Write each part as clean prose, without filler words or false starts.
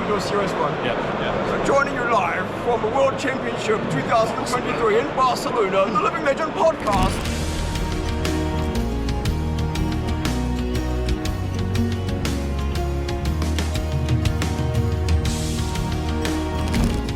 to do a serious one. Yeah. So joining you live from the World Championship 2023 in Barcelona, the Living Legend podcast.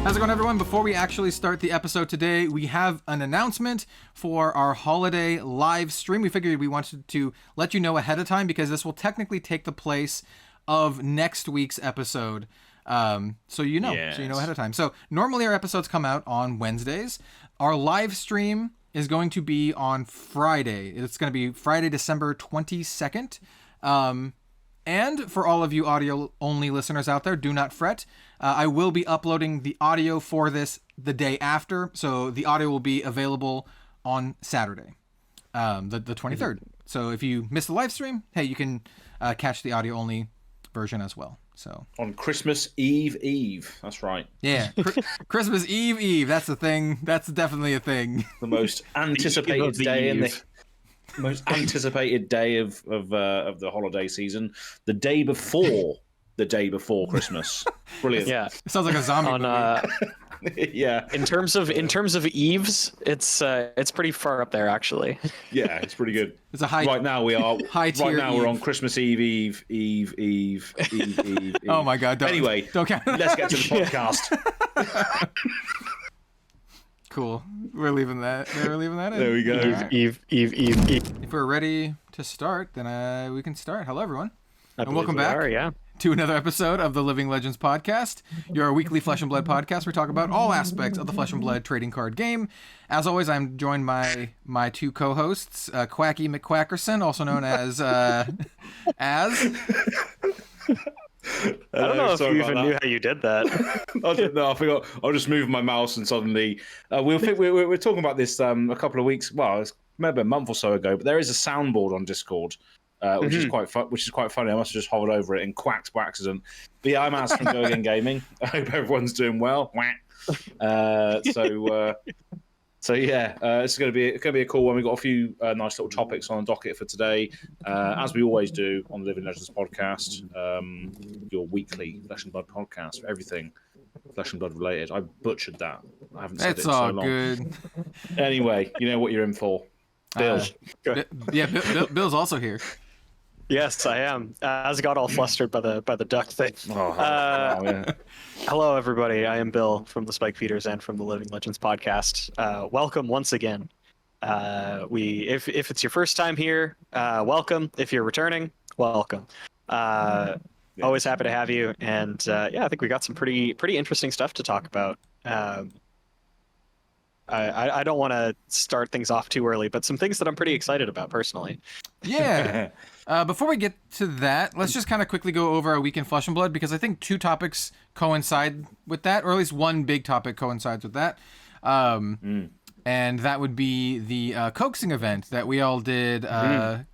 How's it going, everyone? Before we actually start the episode today, we have an announcement for our holiday live stream. We figured we wanted to let you know ahead of time because this will technically take the place of next week's episode. So you know ahead of time. So normally our episodes come out on Wednesdays. Our live stream is going to be on Friday. It's going to be Friday, December 22nd. And for all of you audio-only listeners out there, do not fret. I will be uploading the audio for this the day after, so the audio will be available on Saturday, the 23rd. So if you miss the live stream, hey, you can catch the audio-only version as well. So on Christmas Eve. That's right. Yeah, Christmas Eve. That's the thing. That's definitely a thing. The most anticipated day in the most anticipated day of the holiday season. The day before Christmas. Brilliant. Yeah, it sounds like a zombie movie. Yeah. In terms of eves, it's pretty far up there actually. Yeah, it's pretty good. It's a high. Right now we are. High tier. Right now Eve. we're on Christmas Eve. Oh my God! Anyway, don't count. Let's get to the podcast. Cool. We're leaving that. We're leaving that in. There we go. Right. Eve. If we're ready to start, then we can start. Hello, everyone, and welcome back to another episode of the Living Legends podcast, your weekly Flesh and Blood podcast. We talk about all aspects of the Flesh and Blood trading card game. As always, I'm joined by my two co-hosts, Quacky McQuackerson, also known as I don't know if you even knew how you did that. I forgot. I just moved my mouse and suddenly we were talking about this a couple of weeks. Well, it's maybe a month or so ago. But there is a soundboard on Discord, which is quite funny. I must have just hovered over it and quacked by accident. But yeah, I'm Az from Go Again Gaming. I hope everyone's doing well. So yeah, it's gonna be a cool one. We've got a few nice little topics on the docket for today, as we always do on the Living Legends podcast, your weekly Flesh and Blood podcast for everything Flesh and Blood related. I butchered that. I haven't said it in so long. It's all good. Anyway, you know what you're in for. Bill. Bill's also here. Yes, I am. I got all flustered by the duck thing. Yeah. Hello, everybody. I am Bill from the Spike Feeders and from the Living Legends podcast. Welcome once again. If it's your first time here, welcome. If you're returning, welcome. Always happy to have you. And I think we got some pretty interesting stuff to talk about. I don't want to start things off too early, but some things that I'm pretty excited about personally. Yeah. Before we get to that, let's just kind of quickly go over our week in Flesh and Blood, because I think two topics coincide with that, or at least one big topic coincides with that. And that would be the Coaxing event that we all did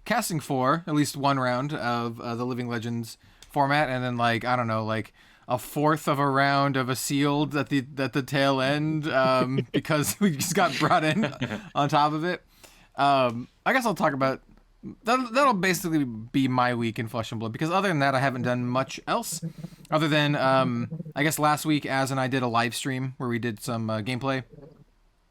casting for, at least one round of the Living Legends format, and then a fourth of a round of a sealed at the tail end, because we just got brought in on top of it. I guess I'll talk about that'll basically be my week in Flesh and Blood, because other than that I haven't done much else other than I guess last week Az and I did a live stream where we did some gameplay.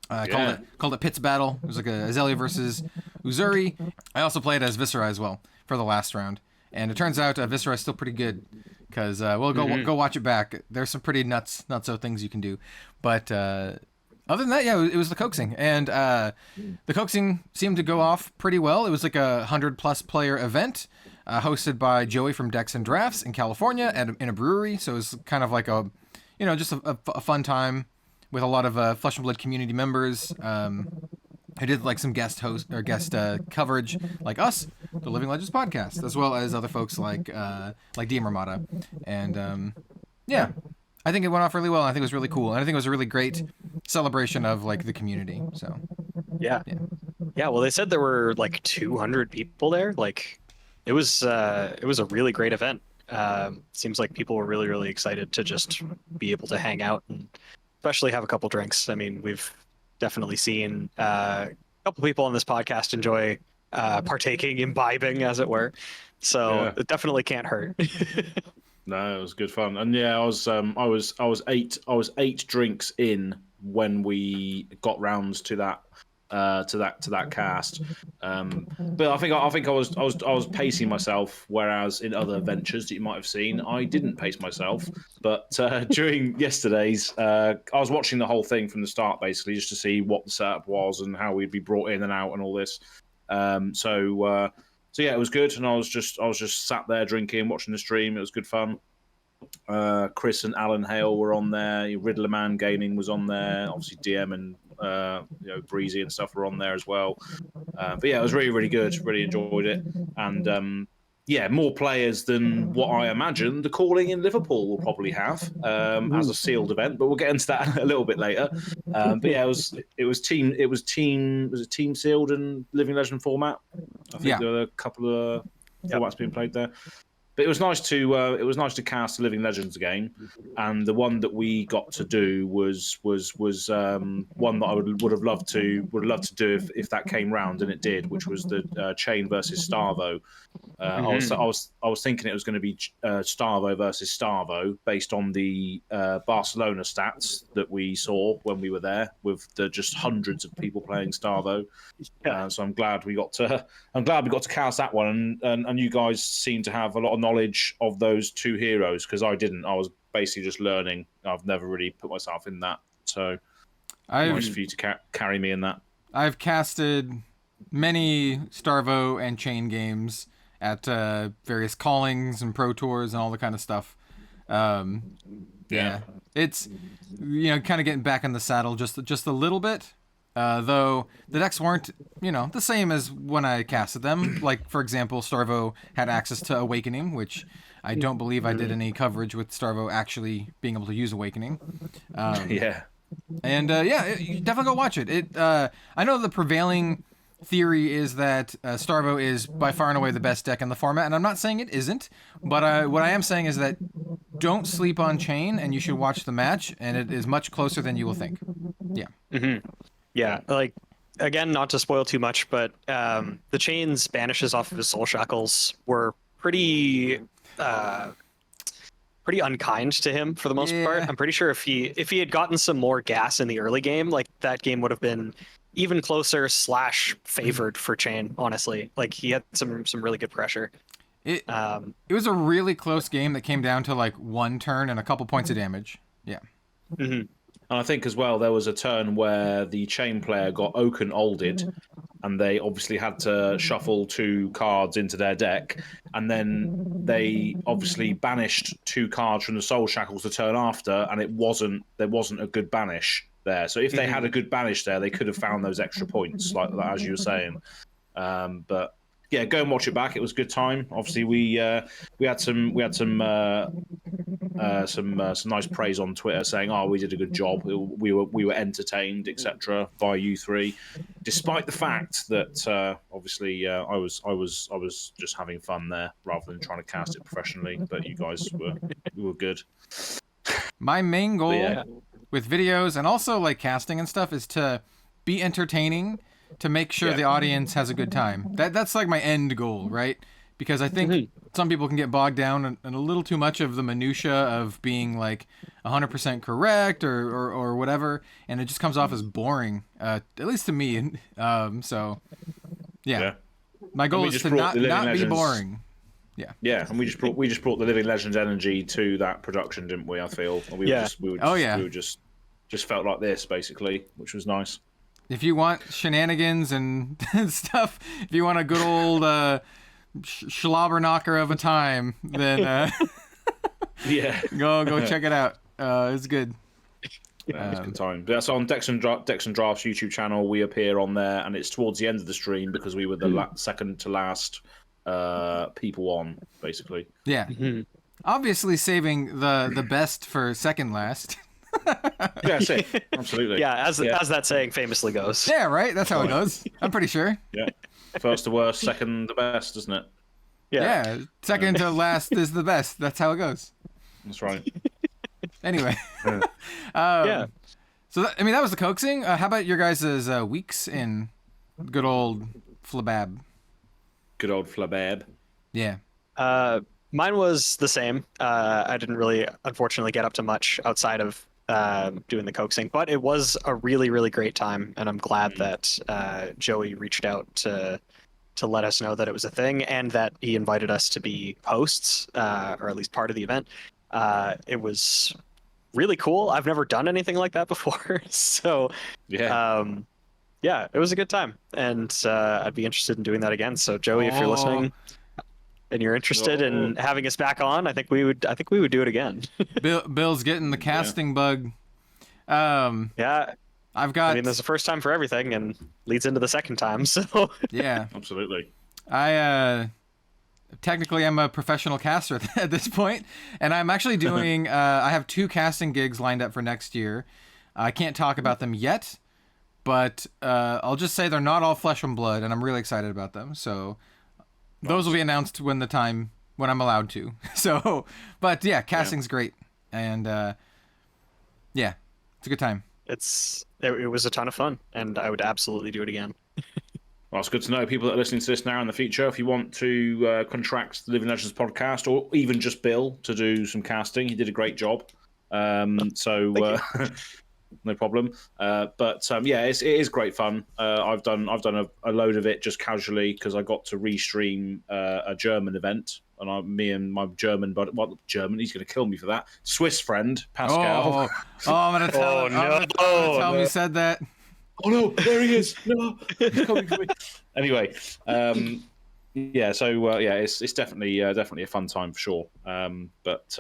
Called it Pitts Battle. It was like a Azalea versus Uzuri. I also played as Viscera as well for the last round, and it turns out Viscera is still pretty good, because go watch it back. There's some pretty nutso things you can do, but other than that, it was the Coaxing, and the Coaxing seemed to go off pretty well. It was like 100+ player event, hosted by Joey from Decks and Drafts in California in a brewery. So it was kind of like just a fun time with a lot of Flesh and Blood community members. I did like some guest coverage, like us, the Living Legends podcast, as well as other folks like DM Ramada, and I think it went off really well. I think it was really cool, and I think it was a really great celebration of like the community. So yeah. Well, they said there were like 200 people there. Like it was a really great event. Seems like people were really, really excited to just be able to hang out and especially have a couple drinks. I mean, we've definitely seen a couple people on this podcast enjoy partaking, imbibing, as it were. So it definitely can't hurt. No, it was good fun, and yeah, I was 8 drinks in when we got round to that cast. But I think I was pacing myself, whereas in other ventures that you might have seen, I didn't pace myself. But during yesterday's, I was watching the whole thing from the start, basically, just to see what the setup was and how we'd be brought in and out and all this. So yeah, it was good, and I was just sat there drinking, watching the stream. It was good fun. Chris and Alan Hale were on there. Riddler Man Gaming was on there. Obviously, DM and Breezy and stuff were on there as well. But yeah, it was really, really good. Really enjoyed it, and yeah, more players than what I imagine the calling in Liverpool will probably have as a sealed event. But we'll get into that a little bit later. But yeah, it was team sealed and Living Legend format. I think there were a couple of formats being played there. But it was nice to cast a Living Legends game, and the one that we got to do was one that I would have loved to do if that came round, and it did, which was the Chain versus Starvo. I was thinking it was going to be Starvo versus Starvo based on the Barcelona stats that we saw when we were there, with just hundreds of people playing Starvo. So I'm glad we got to cast that one, and you guys seem to have a lot of knowledge of those two heroes, because I didn't. I was basically just learning. I've never really put myself in that, so nice for you to carry me in that. I've casted many Starvo and Chain games at various callings and pro tours and all the kind of stuff. It's kind of getting back in the saddle just a little bit. Though the decks weren't, the same as when I casted them. Like, for example, Starvo had access to Awakening, which I don't believe I did any coverage with Starvo actually being able to use Awakening. And you definitely go watch it. I know the prevailing theory is that Starvo is by far and away the best deck in the format, and I'm not saying it isn't, but what I am saying is that don't sleep on Chain, and you should watch the match, and it is much closer than you will think. Yeah. Mm-hmm. Yeah, like, again, not to spoil too much, but the Chain's banishes off of his Soul Shackles were pretty unkind to him for the most part. I'm pretty sure if he had gotten some more gas in the early game, like, that game would have been even closer / favored for Chain, honestly. Like, he had some really good pressure. It was a really close game that came down to like one turn and a couple points of damage. Yeah. Mm-hmm. And I think as well there was a turn where the Chain player got Oaken Olded, and they obviously had to shuffle 2 cards into their deck, and then they obviously banished 2 cards from the Soul Shackles the turn after, and there wasn't a good banish there. So if they had a good banish there, they could have found those extra points, like as you were saying. But yeah, go and watch it back. It was a good time. Obviously, we had some nice praise on Twitter saying, "Oh, we did a good job. We were entertained, etc." by you three, despite the fact that obviously I was just having fun there rather than trying to cast it professionally. But you guys were good. My main goal with videos and also like casting and stuff is to be entertaining, to make sure the audience has a good time. That's like my end goal, right? Because I think some people can get bogged down in a little too much of the minutia of being like 100% correct or whatever, and it just comes off as boring, at least to me. So my goal is to not be boring. Yeah, and we just brought the Living Legends energy to that production, didn't we? I feel we just felt like this basically, which was nice. If you want shenanigans and stuff, if you want a good old schlobber knocker of a time, then go check it out. It's good. It's good time. That's on Decks and Drafts YouTube channel. We appear on there, and it's towards the end of the stream because we were the second to last people on, basically. Yeah. Mm-hmm. Obviously saving the best for second last. Yeah, absolutely. As that saying famously goes. Yeah, right? That's how it goes. I'm pretty sure. Yeah. First the worst, second the best, isn't it? Yeah. Second to last is the best. That's how it goes. That's right. Anyway. So that was the coaxing. How about your guys' weeks in good old FAB? Good old FAB. Yeah. Mine was the same. I didn't really, unfortunately, get up to much outside of doing the coaxing, but it was a really, really great time, and I'm glad that Joey reached out to let us know that it was a thing and that he invited us to be hosts, or at least part of the event. It was really cool. I've never done anything like that before, so Yeah. Yeah, it was a good time, and I'd be interested in doing that again. So Joey, if you're listening and you're interested in having us back on, I think we would do it again. Bill's getting the casting bug. Yeah, I've got. I mean, there's a first time for everything, and leads into the second time. So Yeah, Absolutely. I technically I'm a professional caster at this point, and I'm actually doing. I have 2 casting gigs lined up for next year. I can't talk about them yet, but I'll just say they're not all flesh and blood, and I'm really excited about them. So those will be announced when I'm allowed to. So, but yeah, casting's great, and yeah, it's a good time. It was a ton of fun, and I would absolutely do it again. Well, it's good to know people that are listening to this now in the future. If you want to contract the Living Legends podcast, or even just Bill to do some casting, he did a great job. No problem. Yeah, it is great fun. I've done a load of it just casually because I got to restream a German event, and me and my German, but what German? He's going to kill me for that. Swiss friend Pascal. I'm gonna tell him. I'm gonna tell him you said that. Oh no, there he is. No, he's coming for me. Anyway, yeah. So it's definitely a fun time for sure. But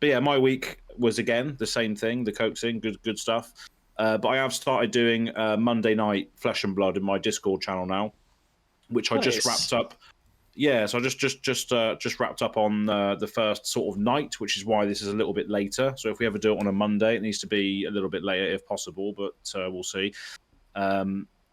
yeah, my week was again the same thing, the coaxing, good stuff. But I have started doing Monday night Flesh and Blood in my Discord channel now, which I just wrapped up. Yeah, so I just wrapped up on the first sort of night, which is why this is a little bit later. So if we ever do it on a Monday, it needs to be a little bit later if possible, but we'll see.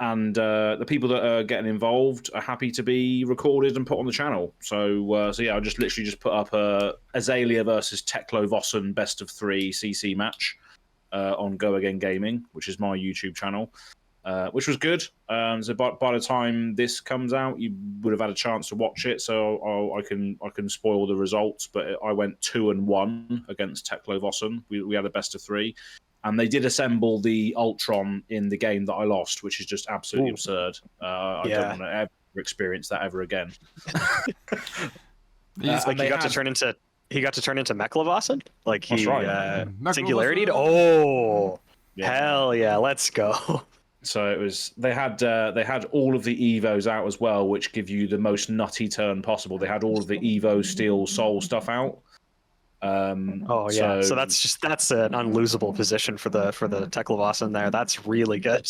And the people that are getting involved are happy to be recorded and put on the channel. So yeah, I just literally put up a Azalea versus Teklo Vossen best of 3 CC match on Go Again Gaming, which is my YouTube channel, which was good. So by the time this comes out, you would have had a chance to watch it. So I can spoil the results, but I went 2-1 against Teklo Vossen. We had a best of 3. And they did assemble the Ultron in the game that I lost, which is just absolutely absurd. I don't want to ever experience that ever again. He got to turn into Mechlavossen? Like he singularity'd? Mechlavossen. Oh, hell yeah, let's go. So it was they had all of the Evos out as well, which give you the most nutty turn possible. They had all of the Evo Steel Soul stuff out. So that's an unlosable position for the Teklovossen there. That's really good.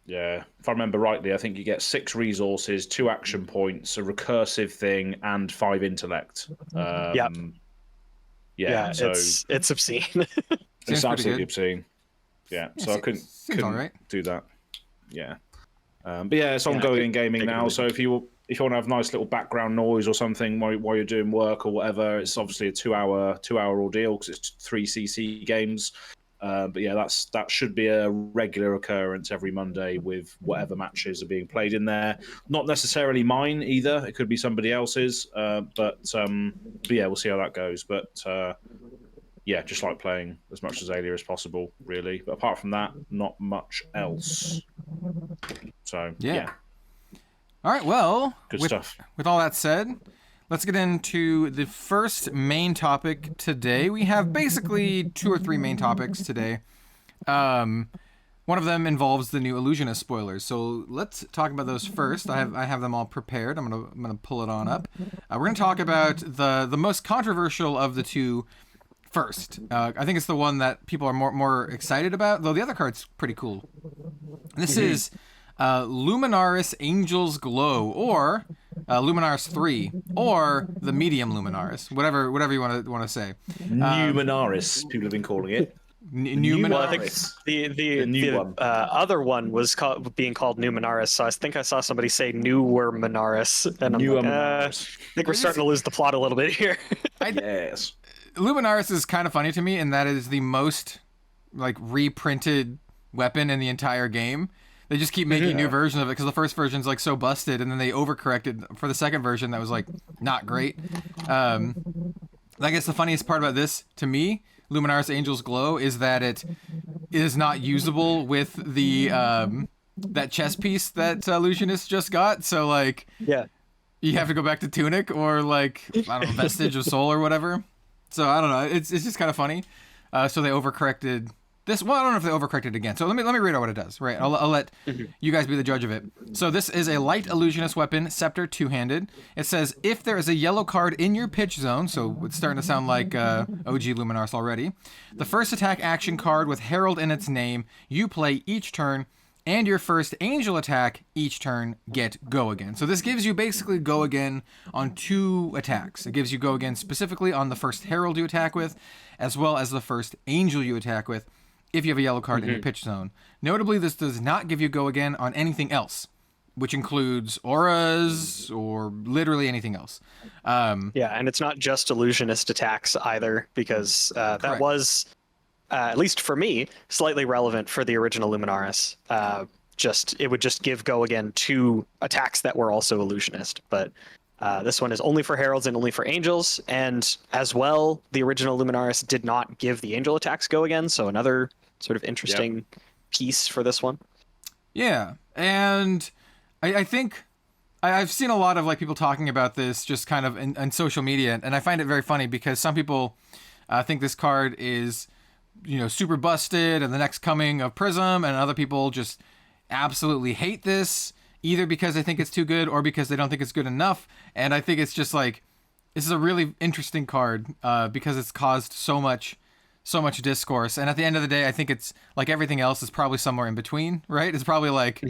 Yeah, if I remember rightly, I think you get 6 resources, 2 action points, a recursive thing, and 5 intellect. Yeah, so it's obscene. It's absolutely obscene. Yeah, so I couldn't do that. Yeah, but yeah, it's on Go Again Gaming now. So if you want to have nice little background noise or something while you're doing work or whatever, it's obviously a 2-hour ordeal because it's 3 CC games. But yeah, that should be a regular occurrence every Monday with whatever matches are being played in there. Not necessarily mine either; it could be somebody else's. But yeah, we'll see how that goes. But yeah, just like playing as much Azalea as possible, really. But apart from that, not much else. So yeah. All right, well, good stuff. With all that said, let's get into the first main topic today. We have basically 2 or 3 main topics today. One of them involves the new Illusionist spoilers. So let's talk about those first. I have them all prepared. I'm gonna pull it on up. We're gonna talk about the most controversial of the 2 first. I think it's the one that people are more excited about, though the other card's pretty cool. This is Luminaris Angel's Glow, or Luminaris 3, or the Medium Luminaris, whatever you want to say. Numinaris, people have been calling it. Numinaris. Well, I think the new one. Other one was being called Numinaris, so I think I saw somebody say Newer Minaris, and I think we're starting to lose the plot a little bit here. Yes. Luminaris is kind of funny to me, and that is the most reprinted weapon in the entire game. They just keep making new versions of it because the first version's like so busted, and then they overcorrected for the second version that was like not great. I guess the funniest part about this to me, Luminaris Angel's Glow, is that it is not usable with the that chess piece that Illusionist just got. So like, Yeah. you have to go back to Tunic or like I don't know, Vestige of Soul or whatever. So I don't know. It's just kind of funny. So they overcorrected this. Well, I don't know if they overcorrected again. So let me read out what it does. Right. I'll let you guys be the judge of it. So this is a light Illusionist weapon, Scepter, two-handed. It says if there is a yellow card in your pitch zone, so it's starting to sound like OG Luminaris already. The first attack action card with Herald in its name you play each turn, and your first angel attack each turn get go again. So this gives you basically go again on 2 attacks. It gives you go again specifically on the first herald you attack with, as well as the first angel you attack with, if you have a yellow card in your pitch zone. Notably, this does not give you go again on anything else, which includes auras or literally anything else. Yeah, and it's not just illusionist attacks either, because that was, at least for me, slightly relevant for the original Luminaris. It would just give go again to attacks that were also illusionist, but this one is only for heralds and only for angels, and as well, the original Luminaris did not give the angel attacks go again, so another sort of interesting piece for this one. Yeah, and I think I've seen a lot of like people talking about this just kind of in social media, and I find it very funny because some people think this card is, you know, super busted and the next coming of Prism, and other people just absolutely hate this, either because they think it's too good or because they don't think it's good enough. And I think it's just like, this is a really interesting card because it's caused so much discourse. And at the end of the day, I think it's like everything else is probably somewhere in between, right? It's probably like,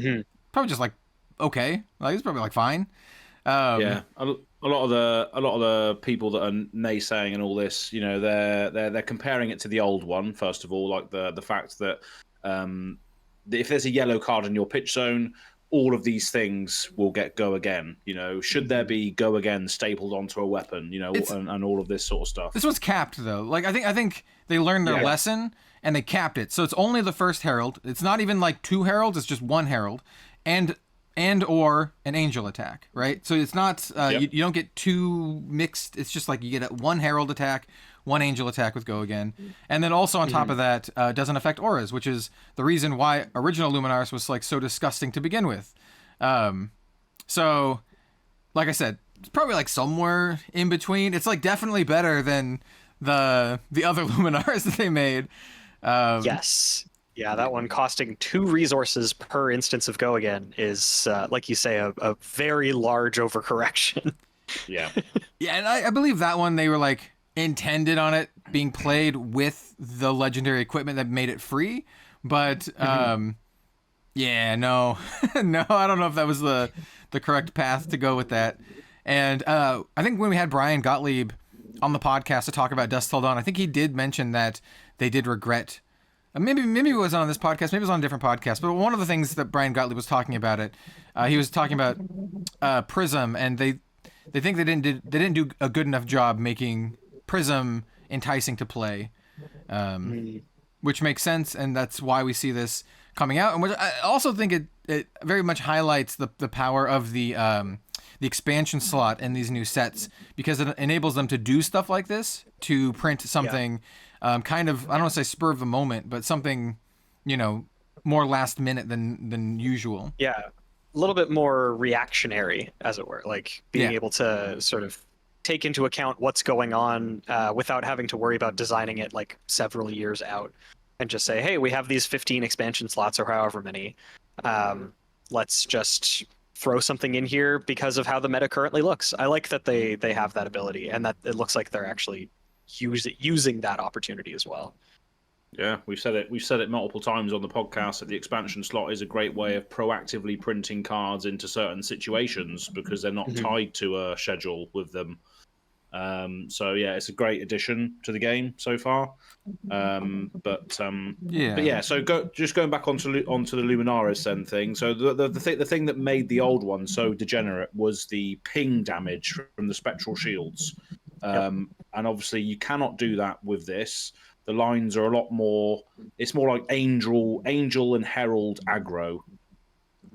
probably just like, okay, like it's probably like fine. Yeah, a lot of the people that are naysaying and all this, you know, they're comparing it to the old one. First of all, like the fact that if there's a yellow card in your pitch zone, all of these things will get go again. You know, should there be go again stapled onto a weapon? You know, and all of this sort of stuff. This one's capped though. Like I think they learned their lesson and they capped it. So it's only the first herald. It's not even like 2 heralds. It's just 1 herald, and or an angel attack, right? So it's not you don't get 2 mixed. It's just like you get 1 herald attack, 1 angel attack with go again, and then also on top of that, doesn't affect auras, which is the reason why original Luminaris was like so disgusting to begin with. So, like I said, it's probably like somewhere in between. It's like definitely better than the other Luminaris that they made. Yes. Yeah, that one costing 2 resources per instance of go again is, like you say, a very large overcorrection. Yeah. Yeah, and I believe that one they were like intended on it being played with the legendary equipment that made it free, but yeah, no, no, I don't know if that was the correct path to go with that. And I think when we had Brian Gottlieb on the podcast to talk about Dusk Till Dawn, I think he did mention that they did regret. Maybe it wasn't on this podcast. Maybe it was on a different podcast. But one of the things that Brian Gottlieb was talking about he was talking about Prism, and they think they didn't do a good enough job making Prism enticing to play, which makes sense, and that's why we see this coming out. And which I also think it very much highlights the power of the expansion slot in these new sets, because it enables them to do stuff like this, to print something. Yeah. Kind of, I don't want to say spur of the moment, but something, you know, more last minute than usual. Yeah, a little bit more reactionary, as it were, like being able to sort of take into account what's going on without having to worry about designing it like several years out, and just say, hey, we have these 15 expansion slots or however many. Let's just throw something in here because of how the meta currently looks. I like that they have that ability, and that it looks like they're actually using that opportunity as well. Yeah, we've said it multiple times on the podcast that the expansion slot is a great way of proactively printing cards into certain situations because they're not tied to a schedule with them. So yeah, it's a great addition to the game so far. But yeah. So going back onto the Luminaris then thing. So the thing that made the old one so degenerate was the ping damage from the spectral shields. And obviously you cannot do that with this. The lines are a lot more. It's more like angel and herald aggro.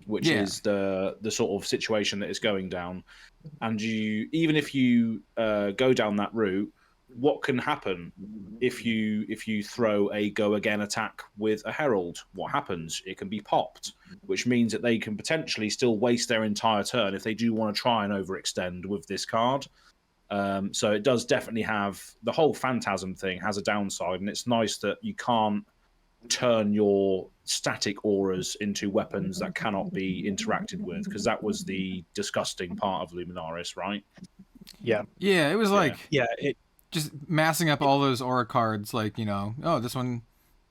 which is the sort of situation that is going down. And even if you go down that route, what can happen if you throw a go again attack with a herald? What happens? It can be popped, which means that they can potentially still waste their entire turn if they do want to try and overextend with this card. So it does definitely have the whole Phantasm thing has a downside, and it's nice that you can't turn your static auras into weapons that cannot be interacted with, because that was the disgusting part of Luminaris, right? Yeah. Yeah, it was like It just massing up all those aura cards, like, you know, oh, this one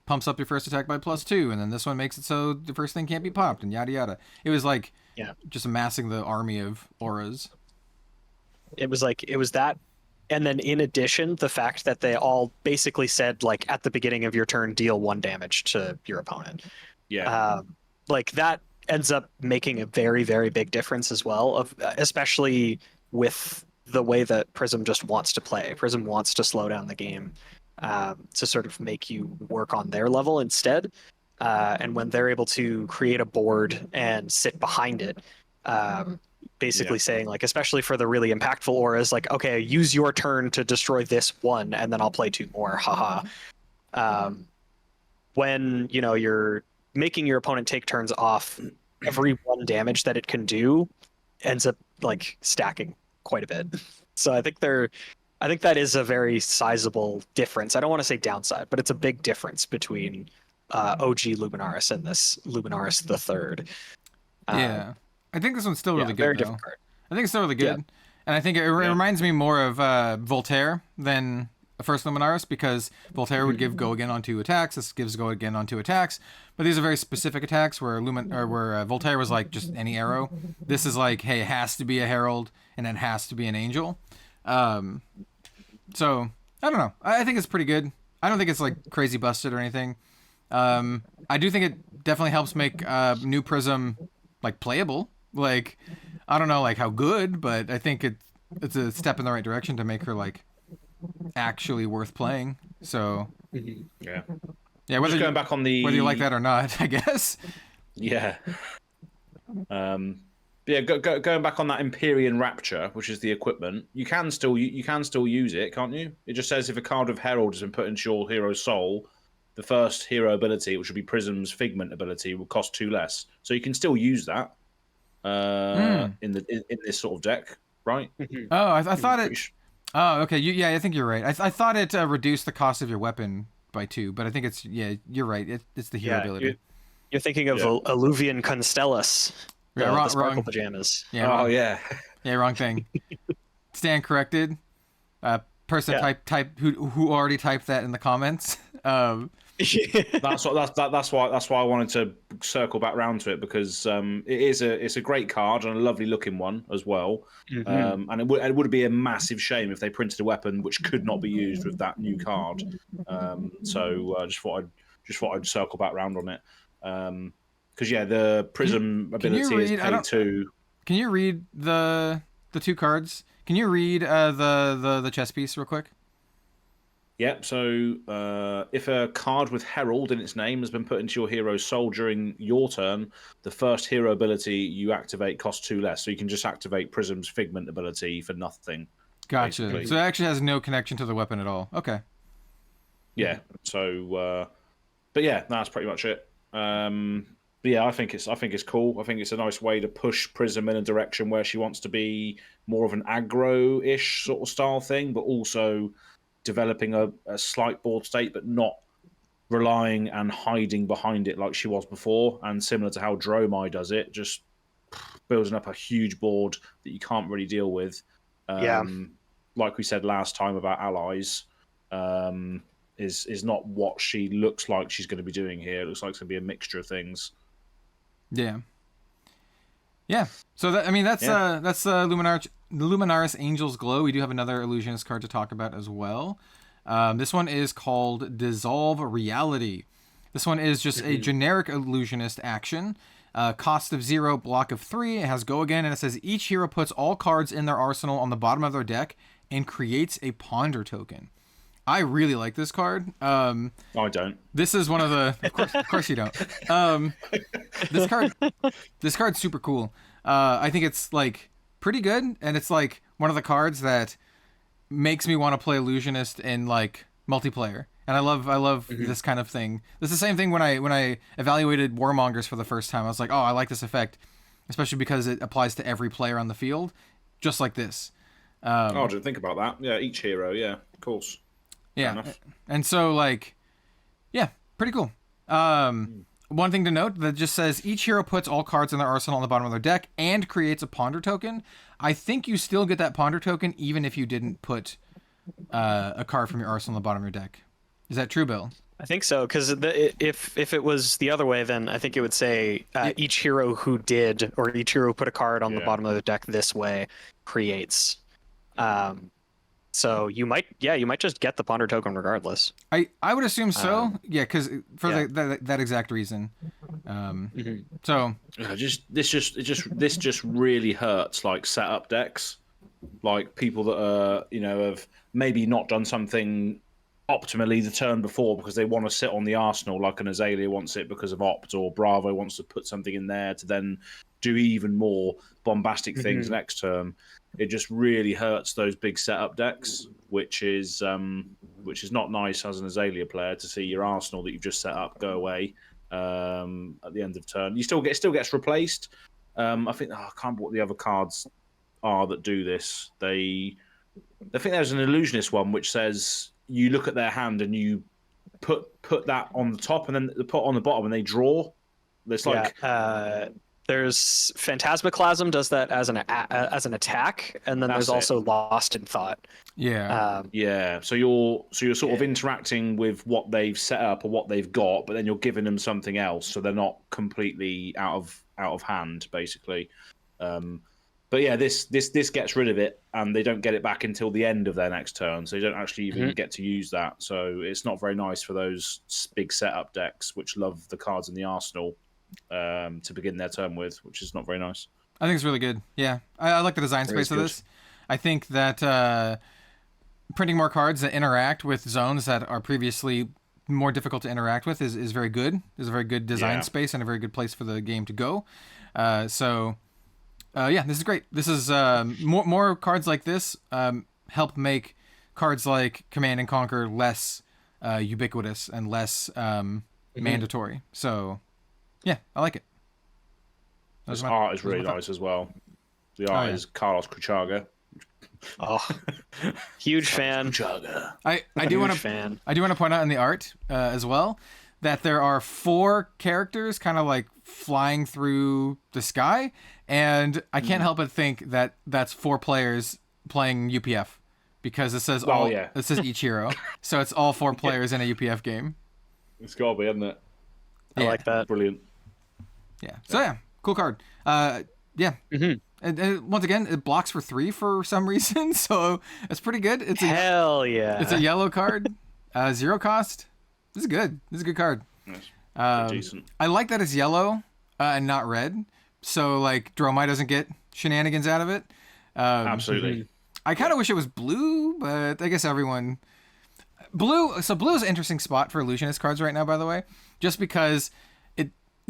pumps up your first attack by +2, and then this one makes it so the first thing can't be popped, and yada yada. It was like just amassing the army of auras. It was that, and then in addition, the fact that they all basically said, like, at the beginning of your turn, deal 1 damage to your opponent. Yeah. Like, that ends up making a very, very big difference as well, especially with the way that Prism just wants to play. Prism wants to slow down the game to sort of make you work on their level instead. And when they're able to create a board and sit behind it, basically saying, like, especially for the really impactful auras, like, okay, use your turn to destroy this one, and then I'll play 2 more, haha. When, you know, you're making your opponent take turns off, every 1 damage that it can do ends up, like, stacking quite a bit. So I think that is a very sizable difference. I don't want to say downside, but it's a big difference between OG Luminaris and this Luminaris the Third. Yeah. I think this one's still really good, very though. different card. I think it's still really good. Yeah. And I think it reminds me more of Voltaire than the first Luminaris, because Voltaire would give go again on 2 attacks. This gives go again on 2 attacks. But these are very specific attacks where Voltaire was like just any arrow. This is like, hey, it has to be a herald and it has to be an angel. So I don't know. I think it's pretty good. I don't think it's like crazy busted or anything. I do think it definitely helps make New Prism like playable. Like, I don't know like how good, but I think it's a step in the right direction to make her like actually worth playing. So Yeah. Whether going back on whether you like that or not, I guess. Yeah. Going back on that Empyrean Rapture, which is the equipment, you can still use it, can't you? It just says if a card of Herald has been put into your hero's soul, the first hero ability, which would be Prism's Figment ability, will cost 2 less. So you can still use that in this sort of deck, right? Oh, I thought it. Oh, okay. I think you're right. I thought it reduced the cost of your weapon by 2, but I think it's you're right. It's the hero ability. You're thinking of Alluvian Constellus. The Sparkle Pajamas. Yeah. Wrong. Yeah, wrong thing. Stand corrected. Person type who already typed that in the comments. That's why I wanted to circle back round to it, because it's a great card and a lovely looking one as well. And it would be a massive shame if they printed a weapon which could not be used with that new card. So I just thought I'd circle back round on it. Because the Prism ability is pay 2. Can you read the 2 cards? Can you read the chess piece real quick? Yep, so if a card with Herald in its name has been put into your hero's soul during your turn, the first hero ability you activate costs 2 less. So you can just activate Prism's Figment ability for nothing. Gotcha. Basically. So it actually has no connection to the weapon at all. Okay. Yeah, so... but yeah, that's pretty much it. But yeah, I think it's cool. I think it's a nice way to push Prism in a direction where she wants to be more of an aggro-ish sort of style thing, but also developing a slight board state, but not relying and hiding behind it like she was before. And similar to how Dromai does it, just building up a huge board that you can't really deal with. Like we said last time about allies, is not what she looks like she's going to be doing here. It looks like it's going to be a mixture of things. Yeah. So that's Luminaris Angel's Glow. We do have another Illusionist card to talk about as well. This one is called Dissolve Reality. This one is just a generic Illusionist action. Cost of 0, block of 3. It has go again, and it says each hero puts all cards in their arsenal on the bottom of their deck and creates a Ponder token. I really like this card. I don't. This is one of the. Of course you don't. This card's super cool. I think it's like pretty good, and it's like one of the cards that makes me want to play Illusionist in like multiplayer. And I love this kind of thing. This is the same thing when I evaluated Warmongers for the first time. I was like, oh, I like this effect, especially because it applies to every player on the field, just like this. Oh, I didn't think about that. Yeah, each hero. Yeah, of course. Yeah, and so like, yeah, pretty cool. One thing to note that just says each hero puts all cards in their arsenal on the bottom of their deck and creates a ponder token. I think you still get that ponder token even if you didn't put a card from your arsenal on the bottom of your deck. Is that true, Bill? I think so, because if it was the other way, then I think it would say each hero who did, or each hero who put a card on the bottom of the deck this way creates. So you might just get the ponder token regardless. I would assume so. Yeah, because for that exact reason. So this just really hurts like setup decks, like people that have maybe not done something optimally the turn before because they want to sit on the arsenal, like an Azalea wants it because of opt, or Bravo wants to put something in there to then do even more bombastic things next turn. It just really hurts those big setup decks, which is not nice as an Azalea player to see your arsenal that you've just set up go away at the end of turn. You still gets replaced. I think I can't remember what the other cards are that do this. I think there's an Illusionist one which says you look at their hand and you put that on the top and then put on the bottom and they draw. There's there's Phantasmaclasm does that as an attack, and then there's also Lost in Thought. Yeah. So you're sort of interacting with what they've set up or what they've got, but then you're giving them something else, so they're not completely out of hand, basically. But yeah, this gets rid of it, and they don't get it back until the end of their next turn, so they don't actually even get to use that. So it's not very nice for those big setup decks which love the cards in the arsenal to begin their turn with, which is not very nice. I think it's really good. Yeah, I like the design space of this. I think that printing more cards that interact with zones that are previously more difficult to interact with is very good. There's a very good design space and a very good place for the game to go. Yeah, this is great. This is more cards like this help make cards like Command and Conquer less ubiquitous and less mandatory. So, yeah, I like it. This art is really nice as well. The art is Carlos Cruchaga. Oh, huge fan. I do want to point out in the art as well that there are 4 characters kind of like flying through the sky, and I can't help but think that that's 4 players playing UPF because it says it says each hero, so it's all 4 players in a UPF game. It's gotta be, isn't it? I like that. Brilliant. Yeah. So yeah, cool card. Yeah. And once again, it blocks for 3 for some reason, so it's pretty good. It's Hell yeah. It's a yellow card, 0 cost. This is good. This is a good card. Nice. Decent. I like that it's yellow and not red, so like Dromai doesn't get shenanigans out of it. Absolutely. I kind of wish it was blue, but I guess everyone blue. So blue is an interesting spot for Illusionist cards right now, by the way, just because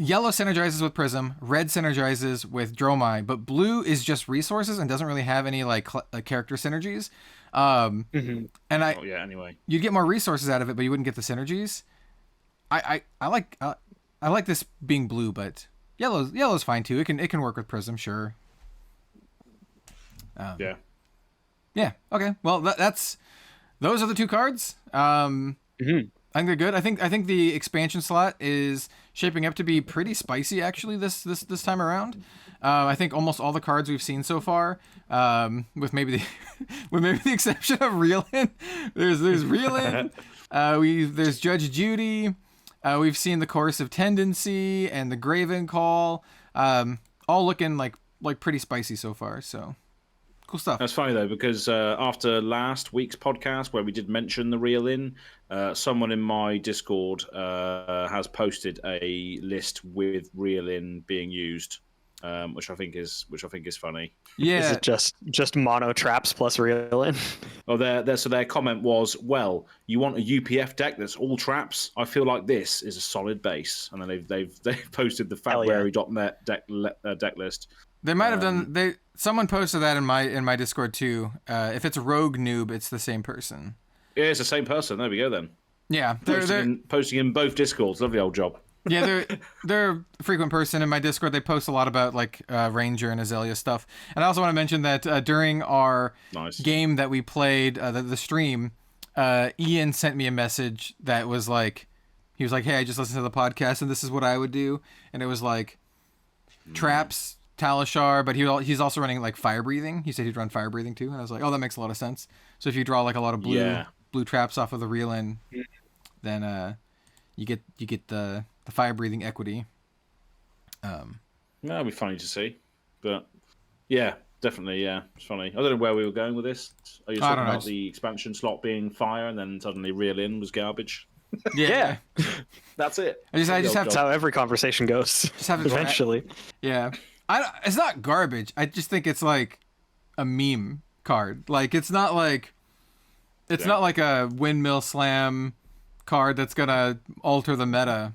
yellow synergizes with Prism, red synergizes with Dromai, but blue is just resources and doesn't really have any like character synergies. And anyway, you'd get more resources out of it, but you wouldn't get the synergies. I like this being blue, but yellow's fine too. It can work with Prism, sure. Yeah. Okay. Well, those are the 2 cards. I think they're good. I think the expansion slot is shaping up to be pretty spicy actually this time around. I think almost all the cards we've seen so far, with maybe the exception of Reelin. There's Reelin. There's Judge Judy. We've seen the Coercive Tendency and the Graven Call. All looking like pretty spicy so far. So. Cool stuff. That's funny though, because after last week's podcast where we did mention the Reel-In, someone in my Discord has posted a list with Reel-In being used. which I think is funny. Yeah. Is it just mono traps plus reel in? Oh, their comment was, well, you want a UPF deck that's all traps? I feel like this is a solid base. And then they've posted the FABWary.net deck list. They might have done. Someone posted that in my Discord too. If it's Rogue Noob, it's the same person. Yeah, it's the same person. There we go then. Yeah, posting in both Discords. Lovely old job. Yeah, they're a frequent person in my Discord. They post a lot about like Ranger and Azalea stuff. And I also want to mention that during our game that we played, the stream, Ian sent me a message that was like, he was like, "Hey, I just listened to the podcast and this is what I would do." And it was like traps, Talishar, but he's also running like fire breathing. He said he'd run fire breathing too, and I was like, "Oh, that makes a lot of sense." So if you draw like a lot of blue traps off of the reel in, then you get the fire breathing equity. That'd be funny to see, but yeah, definitely, yeah, it's funny. I don't know where we were going with this. Are you talking about the expansion slot being fire, and then suddenly reel in was garbage? Yeah. That's it. I just have That's how every conversation goes. Just have it eventually. Yeah, it's not garbage. I just think it's like a meme card. Like it's not like a windmill slam card that's gonna alter the meta,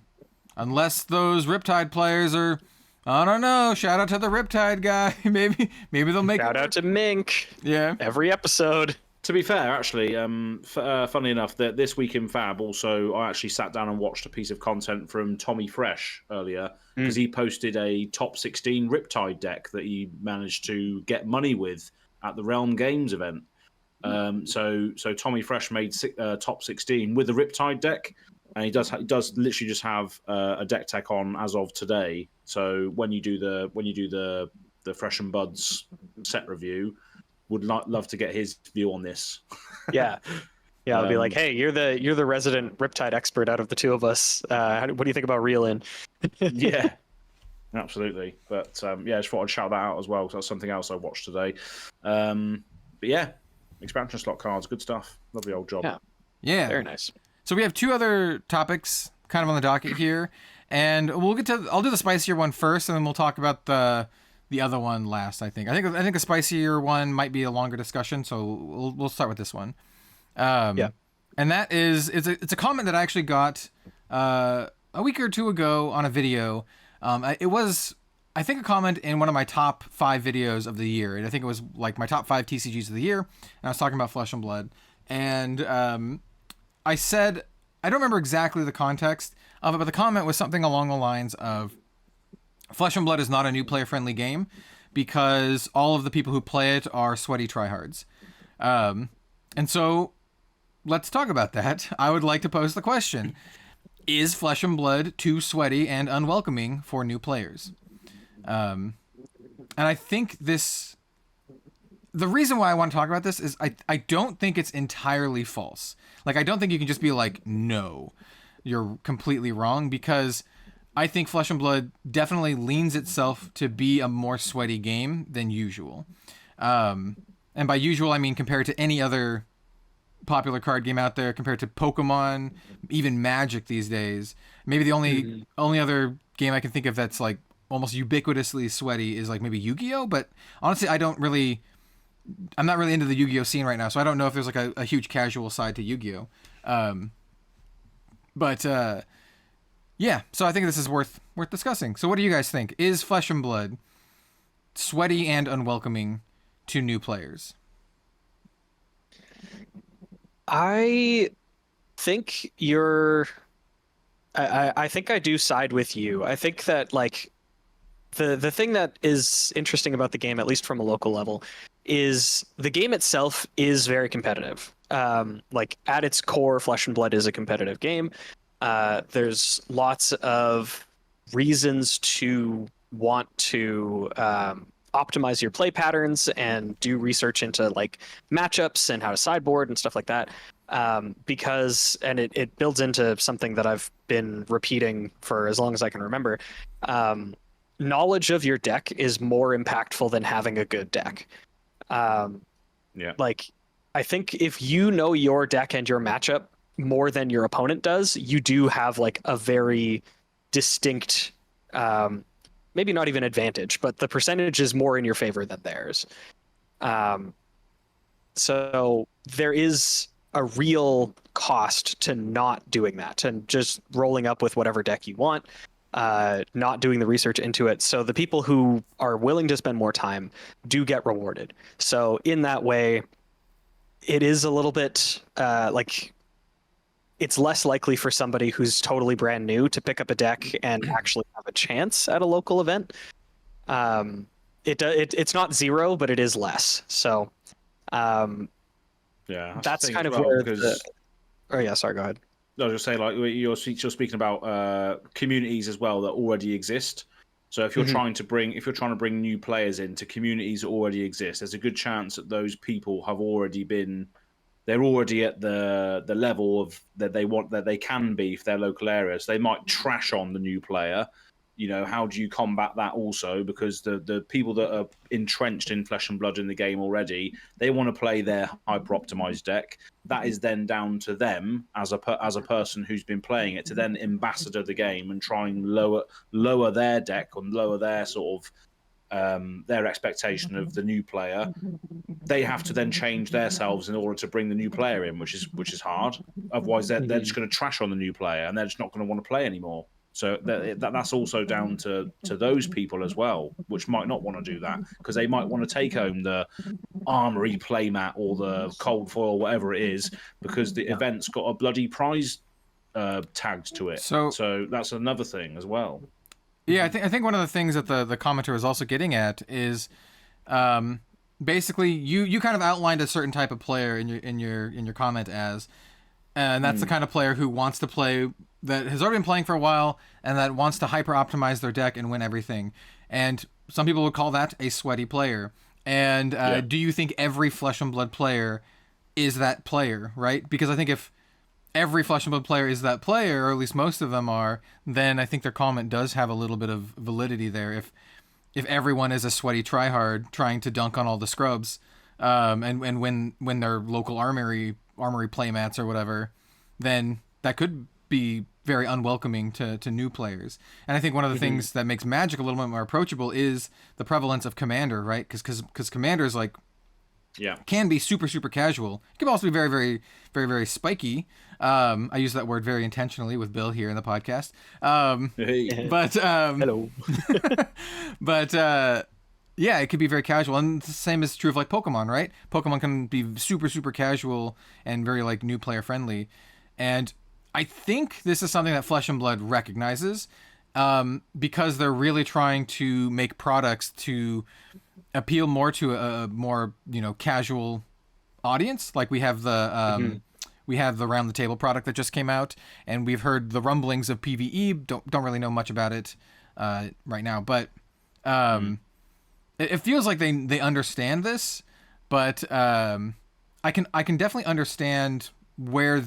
unless those Riptide players are. I don't know. Shout out to the Riptide guy. maybe they'll make. Shout out to Mink. Yeah. Every episode. To be fair, actually, funny enough, that this week in Fab, also, I actually sat down and watched a piece of content from Tommy Fresh earlier, because he posted a top 16 Riptide deck that he managed to get money with at the Realm Games event. So Tommy Fresh made top 16 with the Riptide deck, and he does literally just have a deck tech on as of today. So when you do the Fresh and Buds set review, would love to get his view on this. Yeah, I'll be like, hey, you're the resident Riptide expert out of the two of us. What do you think about reel in? Yeah, absolutely. But I just thought I'd shout that out as well, because that's something else I watched today. But yeah, expansion slot cards, good stuff. Lovely old job. Yeah, very nice. So we have two other topics kind of on the docket here, and I'll do the spicier one first, and then we'll talk about the other one last. I think the spicier one might be a longer discussion, so we'll start with this one. And that is it's a comment that I actually got a week or two ago on a video. It was, I think, a comment in one of my top 5 videos of the year, and I think it was like my top 5 TCGs of the year. And I was talking about Flesh and Blood, and I said, I don't remember exactly the context of it, but the comment was something along the lines of, Flesh and Blood is not a new player-friendly game because all of the people who play it are sweaty tryhards. And so let's talk about that. I would like to pose the question. Is Flesh and Blood too sweaty and unwelcoming for new players? And I think the reason why I want to talk about this is I don't think it's entirely false. Like, I don't think you can just be like, no, you're completely wrong, because I think Flesh and Blood definitely leans itself to be a more sweaty game than usual. And by usual, I mean compared to any other popular card game out there, compared to Pokemon, even Magic these days. Maybe the only other game I can think of that's like almost ubiquitously sweaty is like maybe Yu-Gi-Oh! But honestly, I'm not really into the Yu-Gi-Oh! Scene right now, so I don't know if there's like a huge casual side to Yu-Gi-Oh! Yeah, so I think this is worth discussing. So what do you guys think? Is Flesh and Blood sweaty and unwelcoming to new players? I think I think I do side with you. I think that like the thing that is interesting about the game, at least from a local level, is the game itself is very competitive. Like at its core, Flesh and Blood is a competitive game. There's lots of reasons to want to optimize your play patterns and do research into like matchups and how to sideboard and stuff like that. Because it builds into something that I've been repeating for as long as I can remember. Knowledge of your deck is more impactful than having a good deck. Like, I think if you know your deck and your matchup more than your opponent does, you do have like a very distinct maybe not even advantage, but the percentage is more in your favor than theirs. So there is a real cost to not doing that and just rolling up with whatever deck you want, not doing the research into it. So the people who are willing to spend more time do get rewarded. So in that way, it is a little bit like it's less likely for somebody who's totally brand new to pick up a deck and actually have a chance at a local event. It's not zero, but it is less. So that's kind of where oh yeah, sorry, go ahead. I was just saying, like you're speaking about communities as well that already exist. So if you're trying to bring new players into communities that already exist, there's a good chance that those people have already been. They're already at the level of that they can be for their local areas. They might trash on the new player. You know, how do you combat that also? Because the people that are entrenched in Flesh and Blood in the game already, they want to play their hyper-optimized deck. That is then down to them as a person who's been playing it to then ambassador the game and try and lower their deck and lower their sort of their expectation of the new player. They have to then change themselves in order to bring the new player in, which is hard. Otherwise, they're just going to trash on the new player and they're just not going to want to play anymore. So that's also down to those people as well, which might not want to do that because they might want to take home the armory playmat or the cold foil, whatever it is, because the event's got a bloody prize tagged to it. So that's another thing as well. Yeah, I think one of the things that the commenter is also getting at is basically you kind of outlined a certain type of player in your comment as, and that's the kind of player who wants to play, that has already been playing for a while and that wants to hyper optimize their deck and win everything. And some people would call that a sweaty player. And do you think every Flesh and Blood player is that player, right? Because I think if every Flesh and Blood player is that player, or at least most of them are, then I think their comment does have a little bit of validity there. If everyone is a sweaty tryhard trying to dunk on all the scrubs, and when their local armory playmats or whatever, then that could be very unwelcoming to new players. And I think one of the things that makes Magic a little bit more approachable is the prevalence of Commander, right? Because Commander's like, can be super, super casual. It can also be very, very, very, very spiky. I use that word very intentionally with Bill here in the podcast. But hello. But yeah, it could be very casual, and the same is true of like Pokemon, right? Pokemon can be super, super casual and very like new player friendly. And I think this is something that Flesh and Blood recognizes, because they're really trying to make products to appeal more to a more, casual audience. Like we have the Round the Table product that just came out, and we've heard the rumblings of PvE. Don't really know much about it right now, but it feels like they understand this. But I can definitely understand where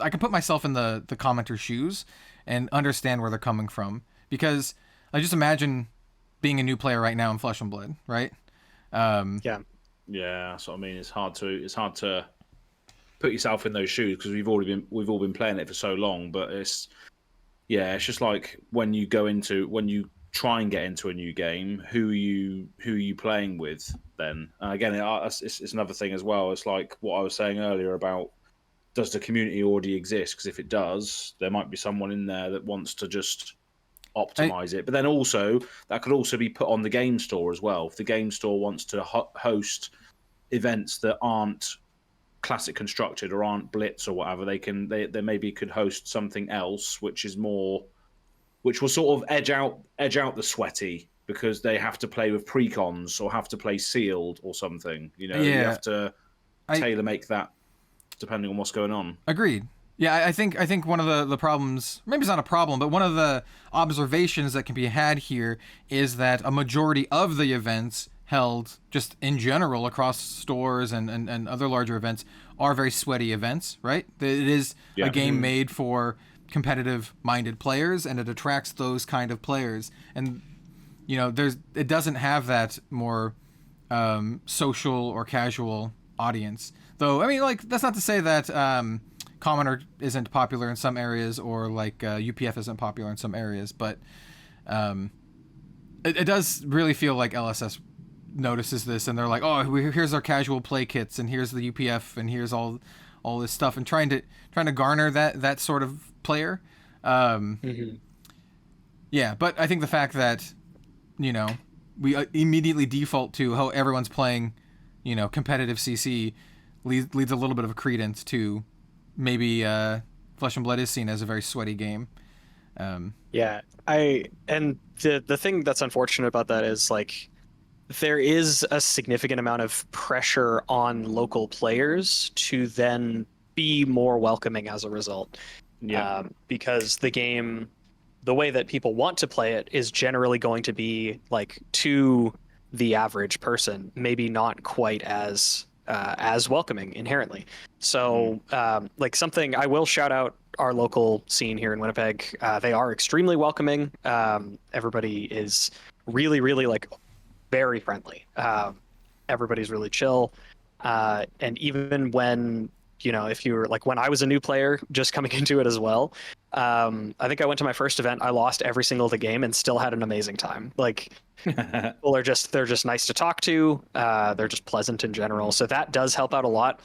I can put myself in the commenter's shoes and understand where they're coming from, because I just imagine being a new player right now in Flesh and Blood, right? Yeah, that's what I mean. It's hard to put yourself in those shoes because we've all been playing it for so long. But it's just like when you try and get into a new game, who are you playing with then? Again, it's another thing as well. It's like what I was saying earlier about, does the community already exist? Because if it does, there might be someone in there that wants to just optimize it. But then also, that could also be put on the game store as well. If the game store wants to host events that aren't classic constructed or aren't blitz or whatever, they maybe could host something else which will sort of edge out the sweaty, because they have to play with precons or have to play sealed or something. You have to tailor make that depending on what's going on. Agreed. Yeah, I think one of the problems, maybe it's not a problem, but one of the observations that can be had here is that a majority of the events held just in general across stores and other larger events are very sweaty events, right? It is a game made for competitive-minded players, and it attracts those kind of players. And it doesn't have that more social or casual audience. Though, I mean, like, that's not to say that Commoner isn't popular in some areas, or like UPF isn't popular in some areas, but it does really feel like LSS notices this, and they're like, oh, here's our casual play kits, and here's the UPF, and here's all this stuff, and trying to garner that sort of player. Yeah, but I think the fact that, you know, we immediately default to how everyone's playing, you know, competitive CC leads a little bit of a credence to maybe Flesh and Blood is seen as a very sweaty game. Yeah, and the thing that's unfortunate about that is, like, there is a significant amount of pressure on local players to then be more welcoming as a result. Yeah. Because the game, the way that people want to play it is generally going to be, like, to the average person, maybe not quite as welcoming inherently. So, like, something I will shout out our local scene here in Winnipeg. They are extremely welcoming. Everybody is really, really, like, very friendly. Everybody's really chill. And even when, you know, if you were, like, when I was a new player just coming into it as well, I think I went to my first event, I lost every single game and still had an amazing time. Like, people are they're just nice to talk to. They're just pleasant in general. So that does help out a lot.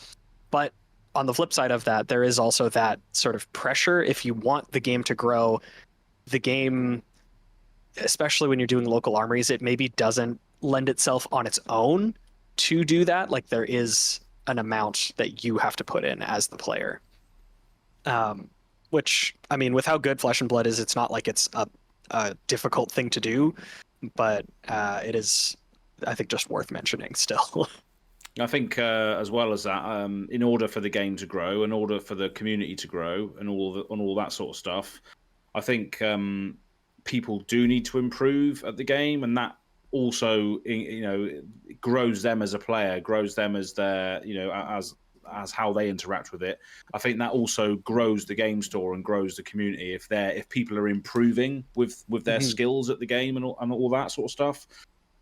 But on the flip side of that, there is also that sort of pressure. If you want the game to grow, the game, especially when you're doing local armories, it maybe doesn't lend itself on its own to do that. Like, there is an amount that you have to put in as the player. Which, I mean, with how good Flesh and Blood is, it's not like it's a difficult thing to do, but it is, I think, just worth mentioning still. I think as well as that, in order for the game to grow, in order for the community to grow, and all that sort of stuff, I think people do need to improve at the game, and that also, you know, grows them as a player, grows them as their, you know, as how they interact with it. I think that also grows the game store and grows the community if people are improving with their skills at the game and all that sort of stuff.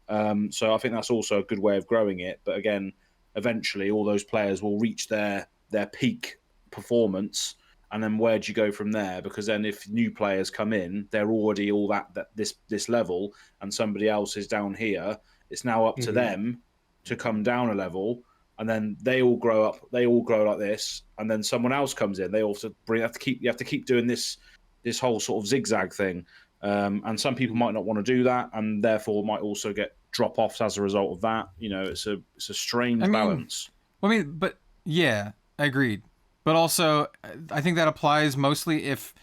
So I think that's also a good way of growing it. But again, eventually all those players will reach their peak performance, and then where do you go from there? Because then if new players come in, they're already all this level, and somebody else is down here. It's now up to them to come down a level, and then they all grow up. They all grow like this, and then someone else comes in. They also you have to keep doing this whole sort of zigzag thing. And some people might not want to do that, and therefore might also get drop-offs as a result of that. You know, it's a strange balance. Well, I mean, but yeah, agreed. But also, I think that applies mostly if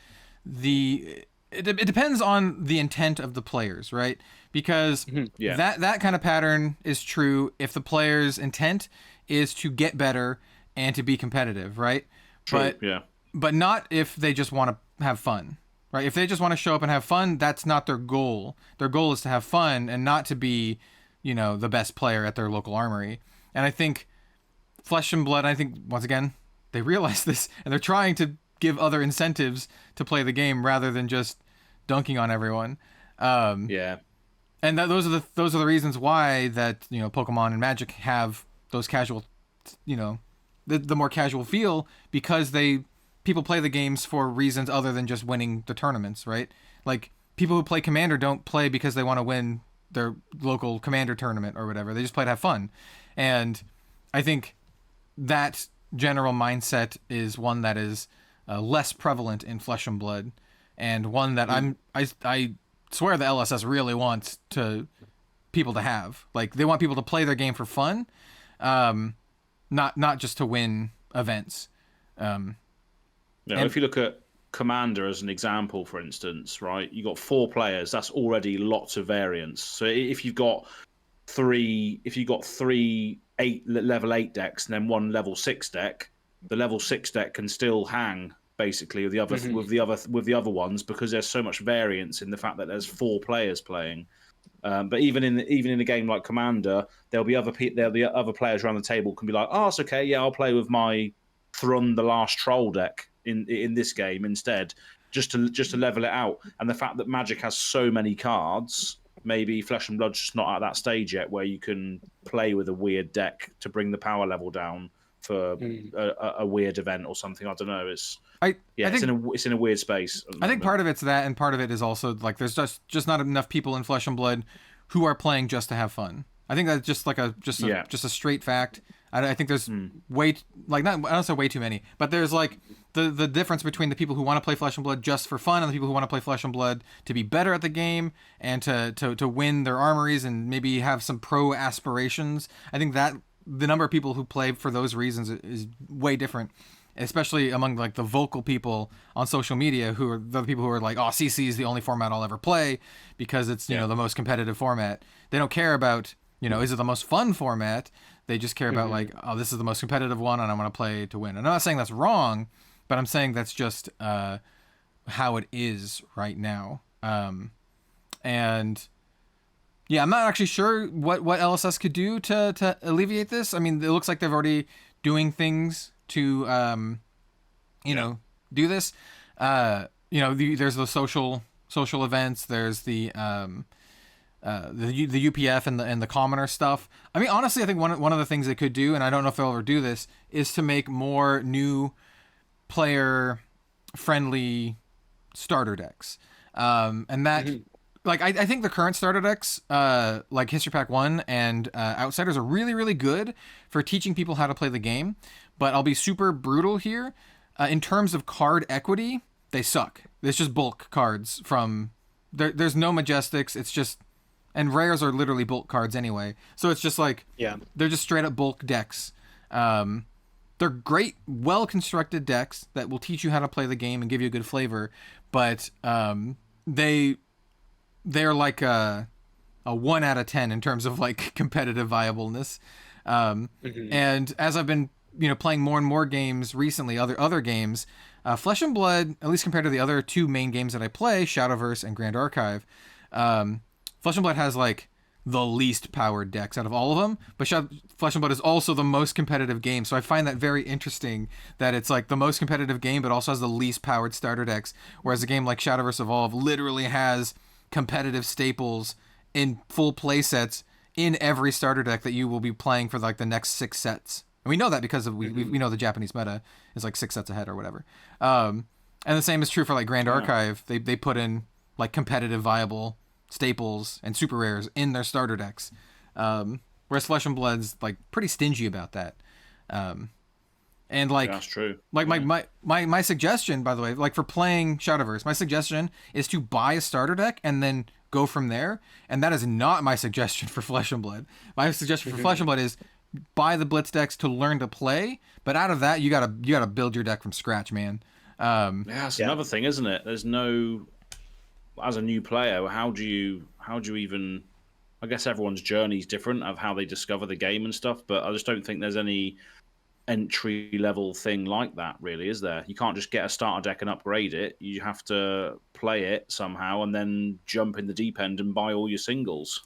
it depends on the intent of the players, right? Because that kind of pattern is true if the player's intent is to get better and to be competitive, right? True, But not if they just want to have fun. Right? If they just want to show up and have fun, that's not their goal. Their goal is to have fun and not to be, you know, the best player at their local armory. And I think Flesh and Blood, I think, once again, they realize this, and they're trying to give other incentives to play the game rather than just dunking on everyone. And those are the reasons why that, you know, Pokemon and Magic have those casual, you know, the more casual feel, because people play the games for reasons other than just winning the tournaments, right? Like, people who play Commander don't play because they want to win their local Commander tournament or whatever. They just play to have fun. And I think that general mindset is one that is less prevalent in Flesh and Blood, and one that I swear the LSS really wants people to have. Like, they want people to play their game for fun, not just to win events. If you look at Commander as an example, for instance, right, you got 4 players. That's already lots of variance. So if you've got three level 8 decks and then one level 6 deck, the level 6 deck can still hang basically with the other ones, because there's so much variance in the fact that there's 4 players playing. But even in a game like Commander, there'll be other players around the table can be like, oh, it's okay, yeah, I'll play with my Thrun the Last Troll deck in this game instead, just to level it out. And the fact that Magic has so many cards, maybe Flesh and Blood's just not at that stage yet where you can play with a weird deck to bring the power level down for a weird event or something. I don't know. I it's think it's in a weird space. I think part of it's that, and part of it is also like there's just not enough people in Flesh and Blood who are playing just to have fun. I think that's just like a straight fact. I think there's I don't say way too many, but there's like the difference between the people who want to play Flesh and Blood just for fun and the people who want to play Flesh and Blood to be better at the game and to win their armories and maybe have some pro aspirations. I think that the number of people who play for those reasons is way different, especially among like the vocal people on social media who are the people who are like, oh, CC is the only format I'll ever play because it's the most competitive format. They don't care about is it the most fun format. They just care about like, oh, this is the most competitive one and I want to play to win. And I'm not saying that's wrong, but I'm saying that's just how it is right now. And yeah, I'm not actually sure what LSS could do to alleviate this. I mean, it looks like they're already doing things to do this. There's the social events. There's the UPF and the commoner stuff. I mean, honestly, I think one of the things they could do, and I don't know if they'll ever do this, is to make more new player friendly starter decks. And that like I think the current starter decks, like History Pack 1 and Outsiders, are really, really good for teaching people how to play the game. But I'll be super brutal here. In terms of card equity, they suck. It's just bulk cards from there's no Majestics. It's just, and rares are literally bulk cards anyway. So it's just like, they're just straight up bulk decks. They're great, well-constructed decks that will teach you how to play the game and give you a good flavor. But they're like a 1 out of 10 in terms of like competitive viableness. And as I've been playing more and more games recently, other games, Flesh and Blood, at least compared to the other two main games that I play, Shadowverse and Grand Archive, Flesh and Blood has like the least powered decks out of all of them, but Flesh and Blood is also the most competitive game. So I find that very interesting that it's like the most competitive game, but also has the least powered starter decks. Whereas a game like Shadowverse Evolve literally has competitive staples in full play sets in every starter deck that you will be playing for like the next 6 sets. And we know that because we know the Japanese meta is like 6 sets ahead or whatever. And the same is true for like Grand Archive. They put in like competitive viable staples and super rares in their starter decks. Whereas Flesh and Blood's like pretty stingy about that. And like that's true. Like my suggestion, by the way, like for playing Shadowverse, my suggestion is to buy a starter deck and then go from there. And that is not my suggestion for Flesh and Blood. My suggestion for Flesh and Blood is buy the Blitz decks to learn to play, but out of that you gotta build your deck from scratch, man. That's another thing, isn't it? There's no, as a new player, how do you even, I guess everyone's journey is different of how they discover the game and stuff, but I just don't think there's any entry level thing like that, really, is there? You can't just get a starter deck and upgrade it. You have to play it somehow and then jump in the deep end and buy all your singles.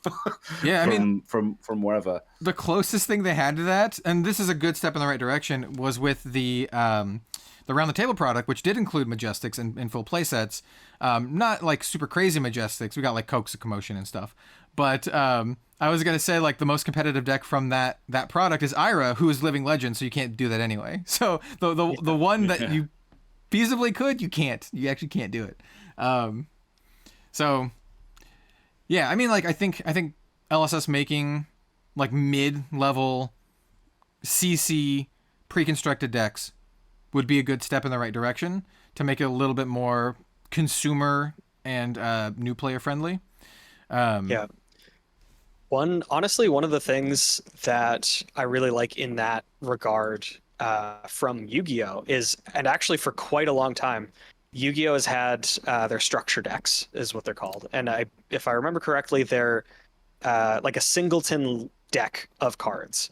Yeah, I mean, from wherever. The closest thing they had to that, and this is a good step in the right direction, was with the Round the Table product, which did include Majestics and full play sets. Not like super crazy Majestics. We got like Coaxing, Commotion and stuff. But I was going to say like the most competitive deck from that product is Ira, who is Living Legend, so you can't do that anyway. So the one that you feasibly could, you can't. You actually can't do it. So yeah, I mean, like I think LSS making like mid-level CC pre-constructed decks would be a good step in the right direction to make it a little bit more consumer and new player friendly. Yeah. Honestly, one of the things that I really like in that regard from Yu-Gi-Oh! Is, and actually for quite a long time, Yu-Gi-Oh! Has had their structure decks, is what they're called. And if I remember correctly, they're like a singleton deck of cards.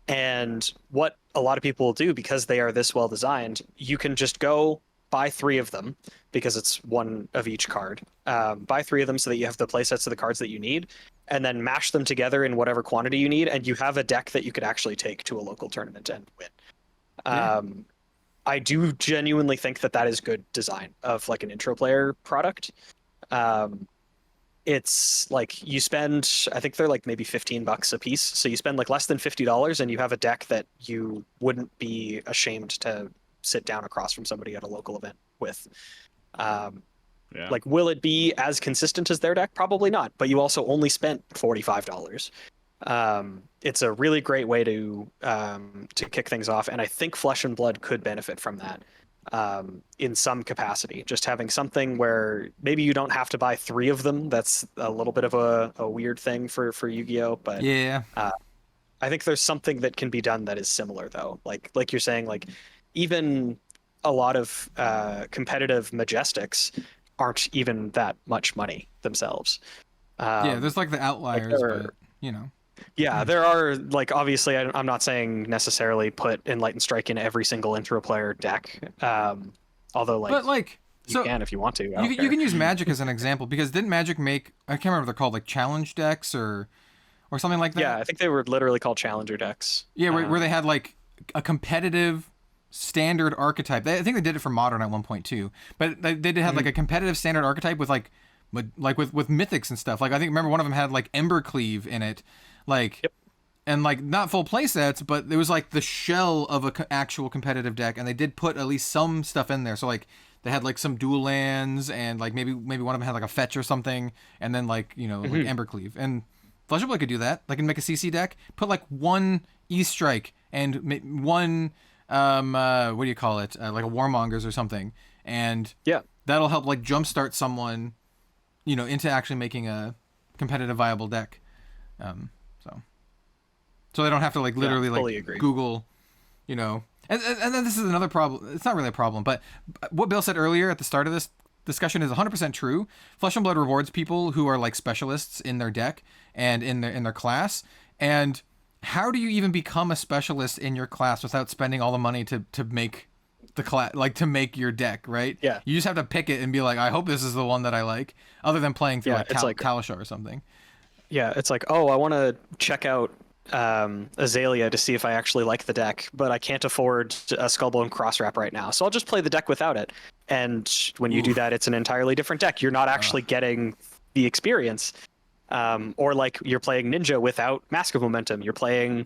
And what a lot of people will do, because they are this well designed, you can just go buy 3 of them, because it's 1 of each card. Buy 3 of them so that you have the play sets of the cards that you need, and then mash them together in whatever quantity you need, and you have a deck that you could actually take to a local tournament and win. Yeah. I do genuinely think that is good design of like an intro player product. It's like you spend, I think they're like maybe $15 a piece. So you spend like less than $50 and you have a deck that you wouldn't be ashamed to sit down across from somebody at a local event with. Yeah. Like, will it be as consistent as their deck? Probably not. But you also only spent $45. It's a really great way to kick things off, and I think Flesh and Blood could benefit from that in some capacity. Just having something where maybe you don't have to buy 3 of them. That's a little bit of a weird thing for Yu-Gi-Oh! But Yeah. I think there's something that can be done that is similar, though. Like you're saying, like even a lot of competitive Majestics aren't even that much money themselves. Yeah, there's like the outliers, but you know. Yeah, there are, like, obviously, I'm not saying necessarily put Enlightened Strike in every single intro player deck. Although, like, But like, you can if you want to. You can use Magic as an example, because didn't Magic make, I can't remember what they're called, like challenge decks or something like that? Yeah, I think they were literally called challenger decks. Yeah, where they had like a competitive standard archetype. I think they did it for Modern at one point too. But they did have like a competitive standard archetype with with mythics and stuff. Like, I think, remember, one of them had like Embercleave in it. Like, Yep. And like not full play sets, but it was like the shell of a actual competitive deck, and they did put at least some stuff in there. So like they had like some dual lands, and like maybe one of them had like a fetch or something, and then like, you know, like Embercleave. And Flesh and Blood could do that. Like, can make a CC deck, put like 1 E-Strike and 1 what do you call it? Like a Warmongers or something, and Yeah. that'll help like jumpstart someone, you know, into actually making a competitive viable deck. So they don't have to like literally like agree. Google, you know. And then this is another problem. It's not really a problem, but what Bill said earlier at the start of this discussion is 100% true. Flesh and Blood rewards people who are like specialists in their deck and in their class. And how do you even become a specialist in your class without spending all the money to make the class, like to make your deck, right? Yeah. You just have to pick it and be like, I hope this is the one that I like, other than playing through Yeah, like Kalisha or something. Yeah, it's like, oh, I want to check out Azalea to see if I actually like the deck, but I can't afford a Skullbone Crosswrap right now, so I'll just play the deck without it. And when you do that, it's an entirely different deck. You're not actually getting the experience. Or like you're playing Ninja without Mask of Momentum. You're playing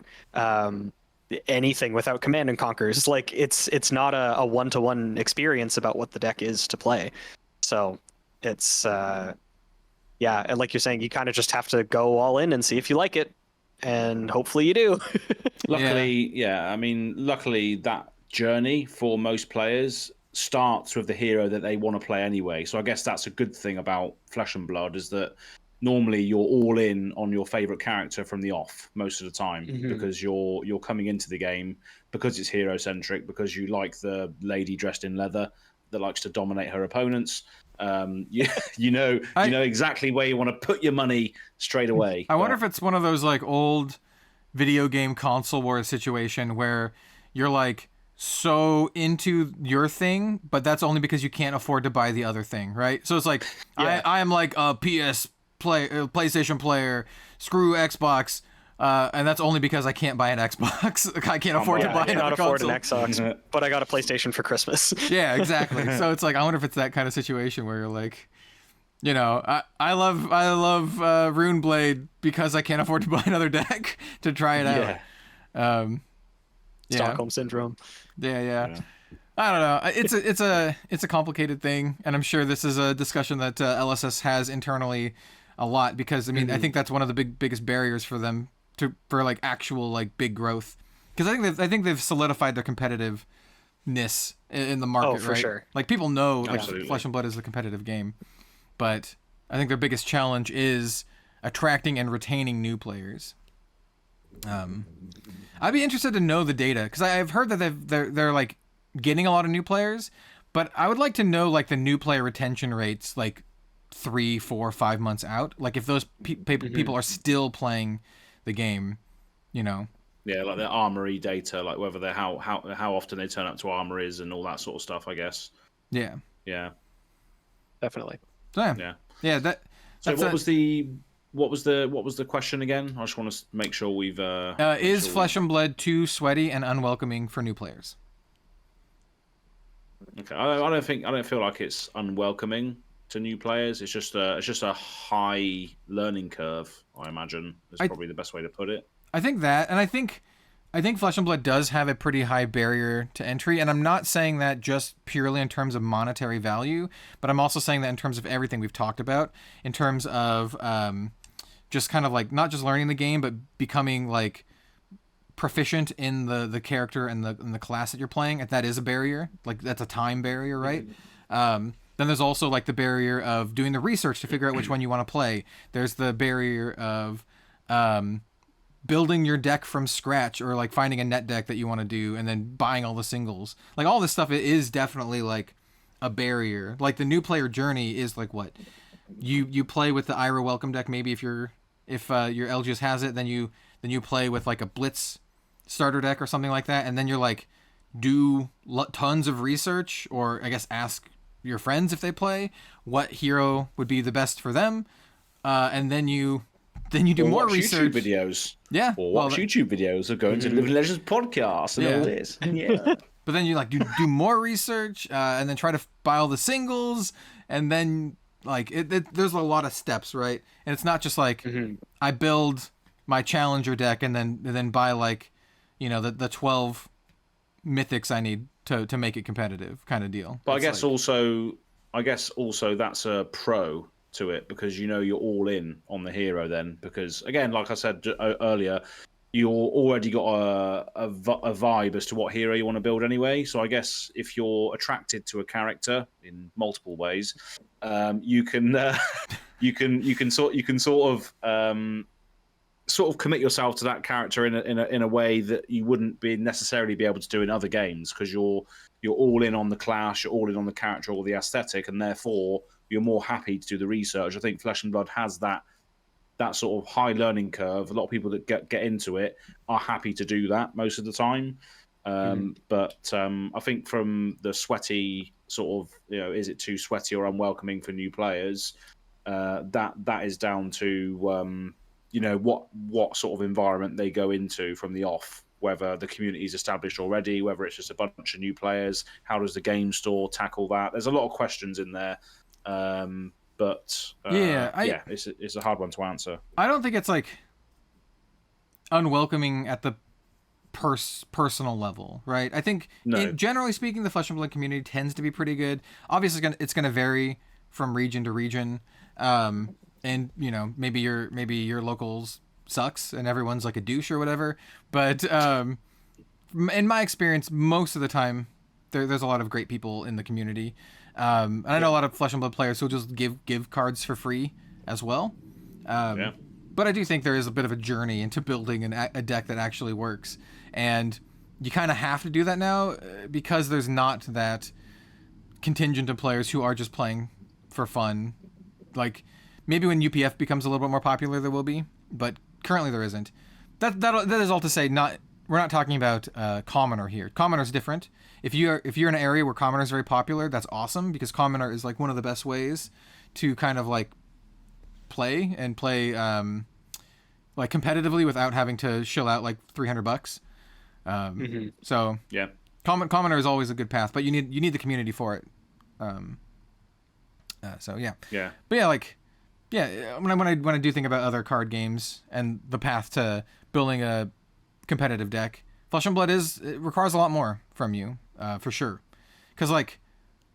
anything without Command and Conquers. Like, it's not a one-to-one experience about what the deck is to play. So it's yeah, and like you're saying, you kind of just have to go all in and see if you like it, and hopefully you do. Luckily, I mean, luckily that journey for most players starts with the hero that they want to play anyway. So I guess that's a good thing about Flesh and Blood, is that normally you're all in on your favorite character from the off most of the time, because you're coming into the game because it's hero centric, because you like the lady dressed in leather that likes to dominate her opponents. You know exactly where you want to put your money straight away. I wonder if it's one of those like old video game console wars situation where you're like so into your thing, but that's only because you can't afford to buy the other thing, right? So it's like, I am like a PlayStation player, screw Xbox, and that's only because I can't buy an Xbox. I can't afford to buy another console. I cannot afford an Xbox, but I got a PlayStation for Christmas. Yeah, exactly. So it's like, I wonder if it's that kind of situation where you're like, you know, I love Runeblade because I can't afford to buy another deck to try it out. Stockholm syndrome. Yeah. I don't know. It's a complicated thing, and I'm sure this is a discussion that LSS has internally a lot, because I mean, I think that's one of the biggest barriers for them for like actual like big growth, because I think they've solidified their competitiveness in the market. Oh, for right? sure. Like, people know like, Absolutely. Flesh and Blood is a competitive game, but I think their biggest challenge is attracting and retaining new players. I'd be interested to know the data, because I've heard that they're like getting a lot of new players, but I would like to know like the new player retention rates like 3, 4, 5 months out. Like, if those people are still playing the game, you know. Yeah, like their armory data, like whether they're how often they turn up to armories and all that sort of stuff, I guess. Yeah. Definitely. So, yeah. So what was the question again? I just want to make sure we've. Is Flesh and Blood too sweaty and unwelcoming for new players? Okay, I don't feel like it's unwelcoming to new players. It's just a high learning curve, I imagine. Is probably the best way to put it. I think that, and I think I think Flesh and Blood does have a pretty high barrier to entry, and I'm not saying that just purely in terms of monetary value, but I'm also saying that in terms of everything we've talked about, in terms of just kind of like not just learning the game, but becoming like proficient in the character and the class that you're playing. If that is a barrier, like that's a time barrier, right? Then there's also like the barrier of doing the research to figure out which one you want to play. There's the barrier of building your deck from scratch, or like finding a net deck that you want to do and then buying all the singles. Like all this stuff, it is definitely like a barrier. Like the new player journey is like what you play with the Ira Welcome deck. Maybe if your LGS has it, then you play with like a Blitz starter deck or something like that, and then you're like do tons of research, or I guess ask your friends if they play what hero would be the best for them, and then you do more research. YouTube videos. Yeah. Or watch YouTube videos of going to Living Legends podcast and all this. Yeah. But then you like do more research, and then try to buy all the singles, and then like there's a lot of steps, right? And it's not just like I build my challenger deck and then buy like, you know, the 12 mythics I need to make it competitive kind of deal. But It's I guess also that's a pro to it, because you know you're all in on the hero then, because again, like I said earlier, you're already got a vibe as to what hero you want to build anyway. So I guess if you're attracted to a character in multiple ways, you can sort of commit yourself to that character in a way that you wouldn't be necessarily be able to do in other games, because you're all in on the clash, you're all in on the character or the aesthetic, and therefore you're more happy to do the research. I think Flesh and Blood has that sort of high learning curve. A lot of people that get into it are happy to do that most of the time. But I think from the sweaty sort of, you know, is it too sweaty or unwelcoming for new players? That is down to you know, what sort of environment they go into from the off, whether the community is established already, whether it's just a bunch of new players. How does the game store tackle that? There's a lot of questions in there. But it's a hard one to answer. I don't think it's like unwelcoming at the personal level, right? I think generally speaking, the Flesh and Blood community tends to be pretty good. Obviously, it's going to vary from region to region, and you know, maybe your locals sucks and everyone's like a douche or whatever. But in my experience, most of the time, there's a lot of great people in the community. And I know a lot of Flesh and Blood players who just give cards for free as well. But I do think there is a bit of a journey into building a deck that actually works. And you kind of have to do that now because there's not that contingent of players who are just playing for fun. Like, maybe when UPF becomes a little bit more popular, there will be. But currently there isn't. That is all to say, we're not talking about Commoner here. Commoner's different. If you're in an area where Commoner is very popular, that's awesome, because Commoner is like one of the best ways to kind of like play like competitively without having to shill out like $300. So yeah, Commoner is always a good path, but you need the community for it. So yeah. But yeah, when I do think about other card games and the path to building a competitive deck, Flesh and Blood it requires a lot more from you, for sure. Because like,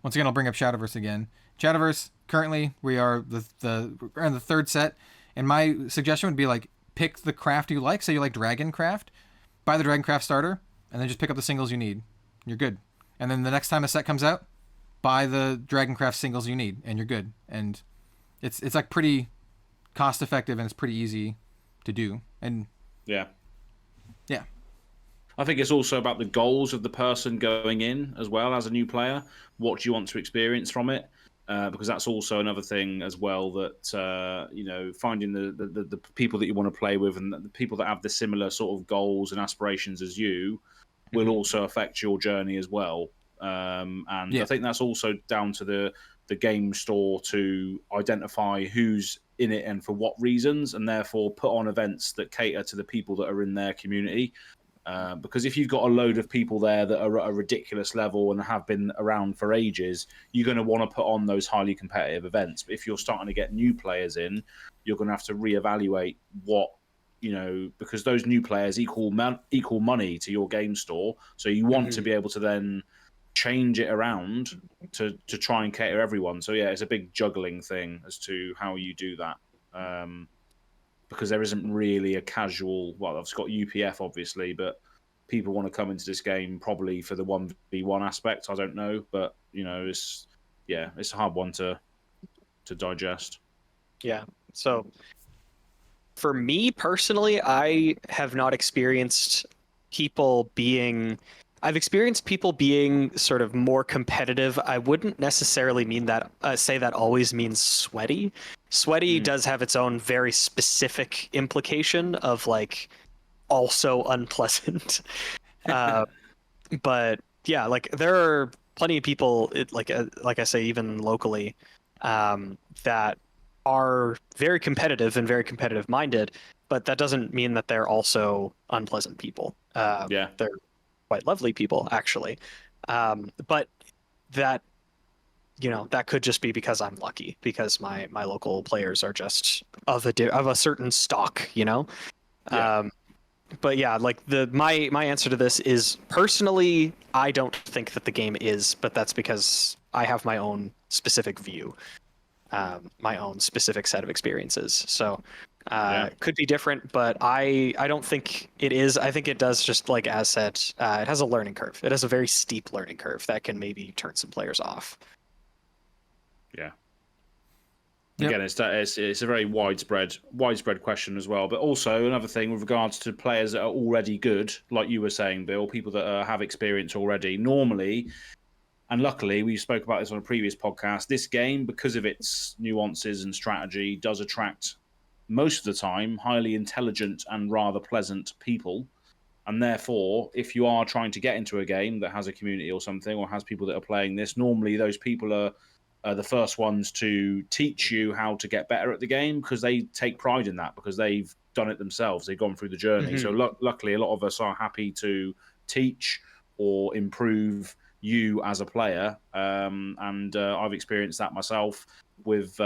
once again, I'll bring up Shadowverse again. Shadowverse, currently we are we're in the third set, and my suggestion would be like, pick the craft you like. Say you like Dragon Craft, buy the Dragon Craft starter, and then just pick up the singles you need. You're good. And then the next time a set comes out, buy the Dragon Craft singles you need, and you're good. And it's like pretty cost effective, and it's pretty easy to do. And yeah. I think it's also about the goals of the person going in as well as a new player. What do you want to experience from it? Because that's also another thing as well, that you know, finding the people that you want to play with and the people that have the similar sort of goals and aspirations as you will also affect your journey as well. I think that's also down to the game store to identify who's in it and for what reasons, and therefore put on events that cater to the people that are in their community. Because if you've got a load of people there that are at a ridiculous level and have been around for ages, you're going to want to put on those highly competitive events. But if you're starting to get new players in, you're going to have to reevaluate what you know, because those new players equal money to your game store. So you want to be able to then change it around to try and cater everyone. So yeah, it's a big juggling thing as to how you do that. Because there isn't really a casual. Well, I've got UPF obviously, but people want to come into this game probably for the 1v1 aspect. I don't know, but you know, it's a hard one to digest. Yeah. So for me personally, I have not experienced people being. I've experienced people being sort of more competitive. I wouldn't necessarily mean that say that always means sweaty. Sweaty does have its own very specific implication of like also unpleasant. But yeah, like there are plenty of people, like I say, even locally, that are very competitive and very competitive minded, but that doesn't mean that they're also unpleasant people. They're quite lovely people actually, but that, you know, that could just be because I'm lucky, because my local players are just of a certain stock, you know. But yeah, like my answer to this is, personally, I don't think that the game is, but that's because I have my own specific view, my own specific set of experiences. So could be different, but I don't think it is. I think it does, just like as said, it has a learning curve. It has a very steep learning curve that can maybe turn some players off. Yeah. Yep. Again, it's a very widespread question as well. But also another thing with regards to players that are already good, like you were saying, Bill, people that have experience already. Normally, and luckily, we spoke about this on a previous podcast, this game, because of its nuances and strategy, does attract, most of the time, highly intelligent and rather pleasant people. And therefore, if you are trying to get into a game that has a community or something, or has people that are playing this, normally those people are the first ones to teach you how to get better at the game, because they take pride in that, because they've done it themselves. They've gone through the journey. So luckily, a lot of us are happy to teach or improve you as a player. And I've experienced that myself with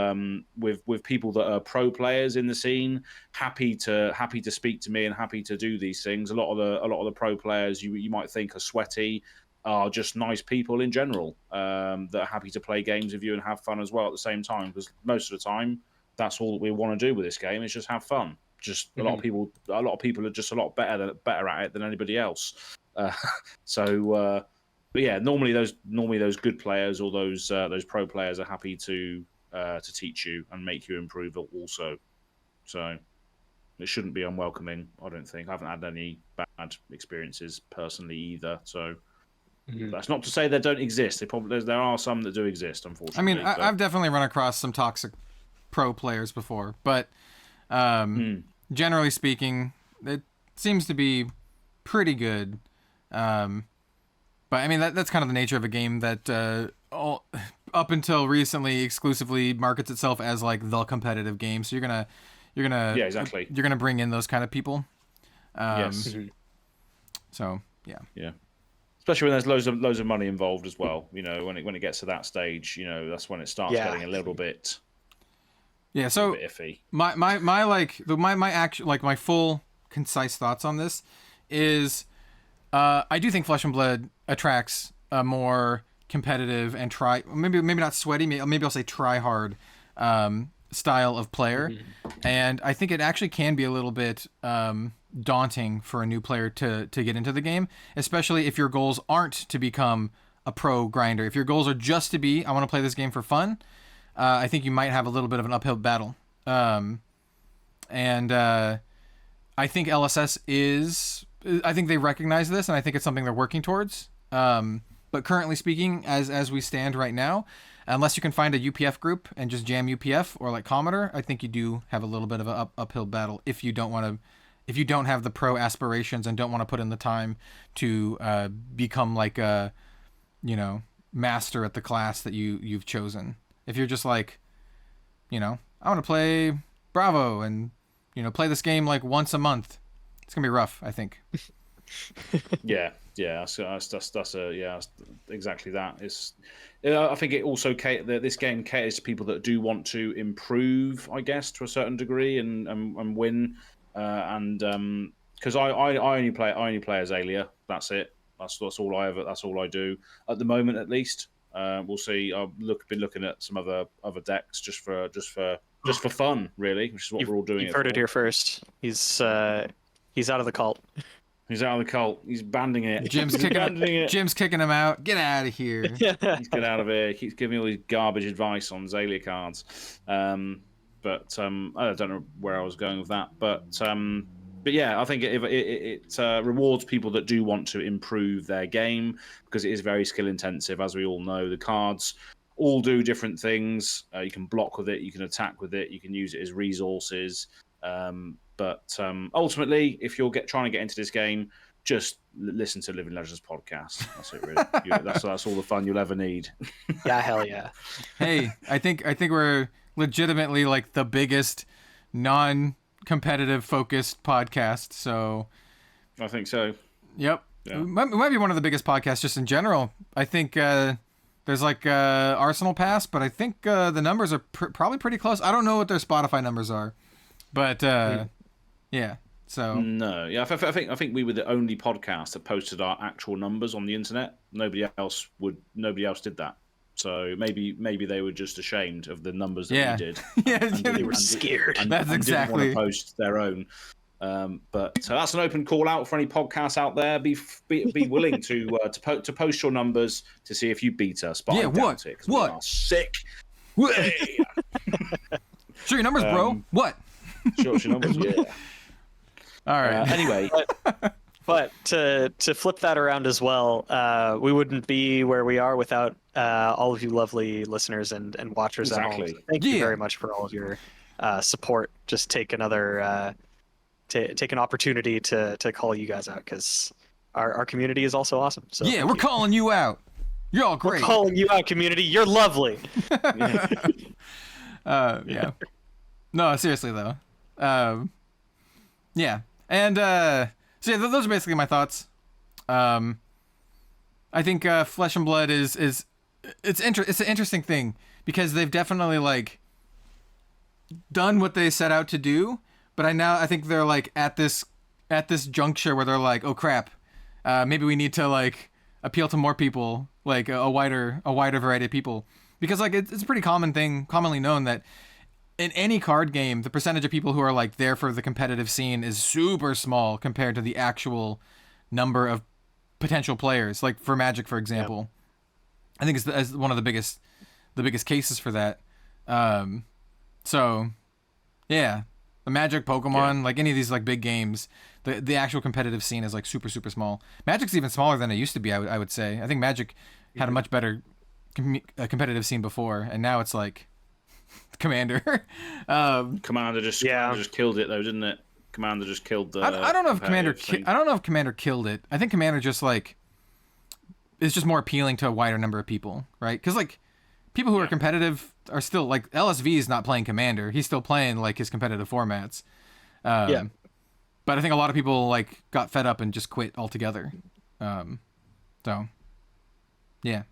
people that are pro players in the scene, happy to speak to me and happy to do these things. A lot of the pro players you might think are sweaty are just nice people in general, that are happy to play games with you and have fun as well at the same time, because most of the time that's all that we want to do with this game, is just have fun. Just a lot of people are just a lot better at it than anybody else. But yeah, normally those good players or those pro players are happy to teach you and make you improve also. So it shouldn't be unwelcoming, I don't think. I haven't had any bad experiences personally either. So that's not to say they don't exist. There are some that do exist, unfortunately. I mean, I've definitely run across some toxic pro players before, but generally speaking, it seems to be pretty good. But I mean, that's kind of the nature of a game that up until recently exclusively markets itself as like the competitive game. So you're gonna yeah, exactly. You're gonna bring in those kind of people. Yes. So yeah. Yeah. Especially when there's loads of money involved as well. You know, when it gets to that stage, you know, that's when it starts getting a little bit. Yeah. So bit iffy. My full concise thoughts on this is, I do think Flesh and Blood attracts a more competitive and maybe not sweaty, maybe I'll say try hard style of player, and I think it actually can be a little bit daunting for a new player to get into the game, especially if your goals aren't to become a pro grinder. If your goals are just to be, I want to play this game for fun, I think you might have a little bit of an uphill battle. And I think LSS I think they recognize this, and I think it's something they're working towards. But currently speaking, as we stand right now, unless you can find a UPF group and just jam UPF or like Commodore, I think you do have a little bit of an uphill battle if you don't have the pro aspirations and don't want to put in the time to become like a, master at the class that you've chosen. If you're just like, I want to play Bravo and play this game like once a month, it's gonna be rough, I think. Yeah, that's exactly that. I think it also this game caters to people that do want to improve, I guess, to a certain degree and win and because I only play Azalea. That's it. That's all I do at the moment, at least. We'll see. I've been looking at some other decks just for fun, really, which is what we're all doing. You've heard it here first. He's out of the cult. He's out of the cult. He's banding it. Jim's kicking him out. Get out of here. He's get out of here. He keeps giving me all these garbage advice on Azalea cards. But I don't know where I was going with that. But yeah, I think it rewards people that do want to improve their game, because it is very skill intensive, as we all know. The cards all do different things. You can block with it, you can attack with it, you can use it as resources. But ultimately, if you're trying to get into this game, just listen to Living Legends podcast. That's it, really. That's all the fun you'll ever need. Yeah, hell yeah. Hey, I think we're legitimately like the biggest non-competitive focused podcast. So I think so. Yep. Yeah. It might be one of the biggest podcasts just in general. I think there's like Arsenal Pass, but I think the numbers are probably pretty close. I don't know what their Spotify numbers are, but yeah. So no, yeah, I think we were the only podcast that posted our actual numbers on the internet. Nobody else did that. So maybe they were just ashamed of the numbers that we did. Yeah, they were scared. That's exactly. Didn't want to post their own. But that's an open call out for any podcasts out there. Be willing to post your numbers to see if you beat us. But yeah, I doubt it, 'cause we are sick. Show your numbers, bro. What? Show your numbers. Yeah. All right. Anyway. But to flip that around as well, we wouldn't be where we are without all of you lovely listeners and watchers at home. So thank you very much for all of your support. Just take another take an opportunity to call you guys out, because our community is also awesome. So yeah, we're calling you out. You're all great. We're calling you out, community. You're lovely. Yeah. No, seriously though. Yeah, and so yeah, those are basically my thoughts. I think Flesh and Blood it's an interesting thing, because they've definitely like done what they set out to do, but I think they're like at this juncture where they're like, oh crap, maybe we need to like appeal to more people, like a wider variety of people, because like it's a pretty commonly known that in any card game, the percentage of people who are like there for the competitive scene is super small compared to the actual number of potential players. Like for Magic, for example, I think it's one of the biggest cases for that. So yeah, the Magic, Pokemon, like any of these like big games, the actual competitive scene is like super small. Magic's even smaller than it used to be. I would say. I think Magic had a much better competitive scene before, and now it's like Commander. Commander just killed it though, didn't it? Commander just killed the. I don't know if Commander killed it. I think Commander just like is just more appealing to a wider number of people, right? Because like people who are competitive are still like LSV is not playing Commander. He's still playing like his competitive formats. But I think a lot of people like got fed up and just quit altogether. So yeah.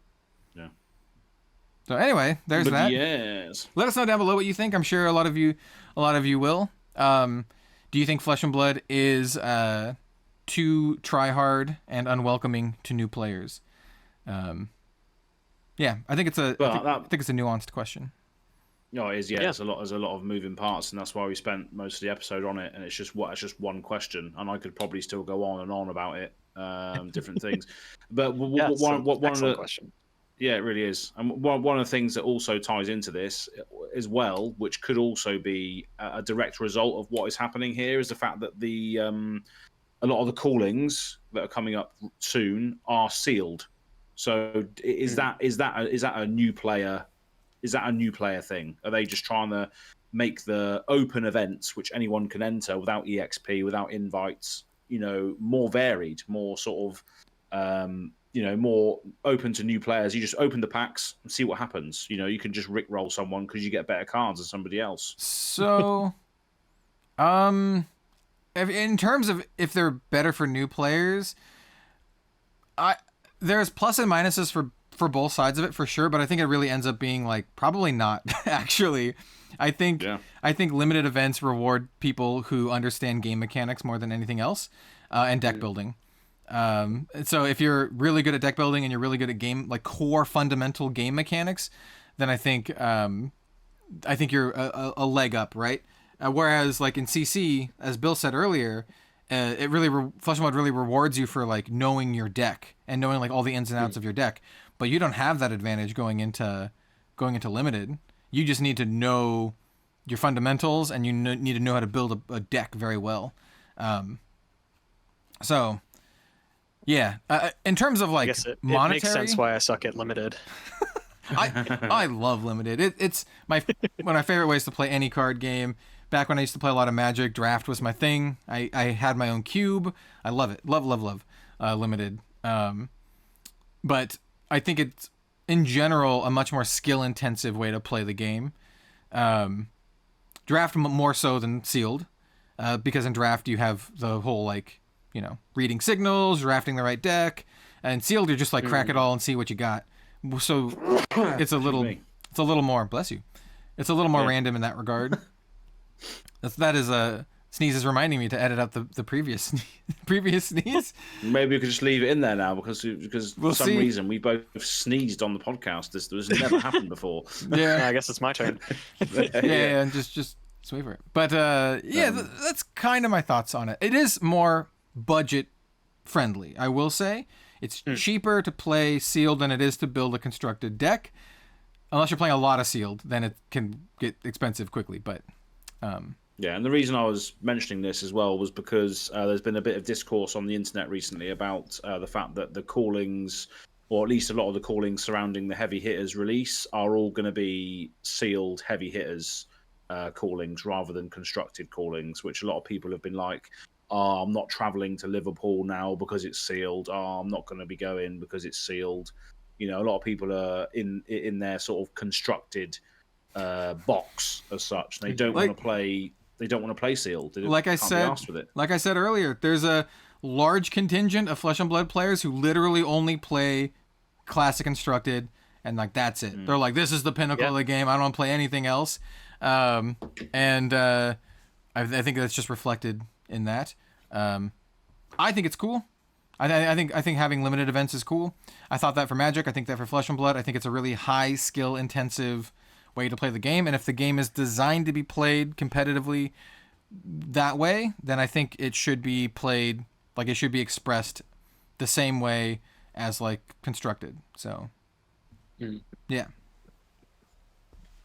So anyway, there's that. Yes. Let us know down below what you think. I'm sure a lot of you will. Do you think Flesh and Blood is too try-hard and unwelcoming to new players? Yeah, I think it's a nuanced question. No, it is. Yeah, there's a lot of moving parts, and that's why we spent most of the episode on it. And it's just one question, and I could probably still go on and on about it, different things. But one of the question. Yeah, it really is. And one of the things that also ties into this as well, which could also be a direct result of what is happening here, is the fact that a lot of the callings that are coming up soon are sealed. So is that a new player? Is that a new player thing? Are they just trying to make the open events, which anyone can enter without EXP, without invites, more varied, more sort of more open to new players? You just open the packs and see what happens. You can just rickroll someone because you get better cards than somebody else. So, in terms of if they're better for new players, there's plus and minuses for both sides of it for sure, but I think it really ends up being like probably not actually. I think limited events reward people who understand game mechanics more than anything else, and deck building. So if you're really good at deck building and you're really good at game like core fundamental game mechanics, then I think you're a leg up, right? Whereas like in CC, as Bill said earlier, it really Flesh and Blood really rewards you for like knowing your deck and knowing like all the ins and outs of your deck. But you don't have that advantage going into limited. You just need to know your fundamentals, and you need to know how to build a deck very well. So, yeah. In terms of like it monetary, makes sense why I suck at limited. I love limited. It's one of my favorite ways to play any card game. Back when I used to play a lot of Magic, draft was my thing. I had my own cube. I love it. Love limited. But I think it's in general a much more skill intensive way to play the game. Draft more so than sealed, because in draft you have the whole like, you know, reading signals, drafting the right deck, and sealed you're just like crack it all and see what you got. So it's a little more, bless you. It's a little more random in that regard. That is Sneeze is reminding me to edit out the previous sneeze. Maybe we could just leave it in there now because for some reason we both sneezed on the podcast. This has never happened before. Yeah, I guess it's my turn. yeah, and just wait for it. But that's kind of my thoughts on it. It is more budget friendly, I will say. It's cheaper to play sealed than it is to build a constructed deck. Unless you're playing a lot of sealed, then it can get expensive quickly. But yeah, and the reason I was mentioning this as well was because there's been a bit of discourse on the internet recently about the fact that the callings, or at least a lot of the callings surrounding the heavy hitters release, are all going to be sealed heavy hitters callings rather than constructed callings, which a lot of people have been like, oh, I'm not traveling to Liverpool now because it's sealed. Oh, I'm not going to be going because it's sealed. You know, a lot of people are in their sort of constructed box as such. They don't want to play. They don't want to play sealed. Like I said earlier, there's a large contingent of Flesh and Blood players who literally only play classic constructed, and like that's it. They're like, this is the pinnacle of the game. I don't want to play anything else. I think that's just reflected in that. I think it's cool. I think having limited events is cool. I thought that for Magic. I think that for Flesh and Blood. I think it's a really high skill intensive way to play the game. And if the game is designed to be played competitively that way, then I think it should be played like it should be expressed the same way as like constructed. So yeah.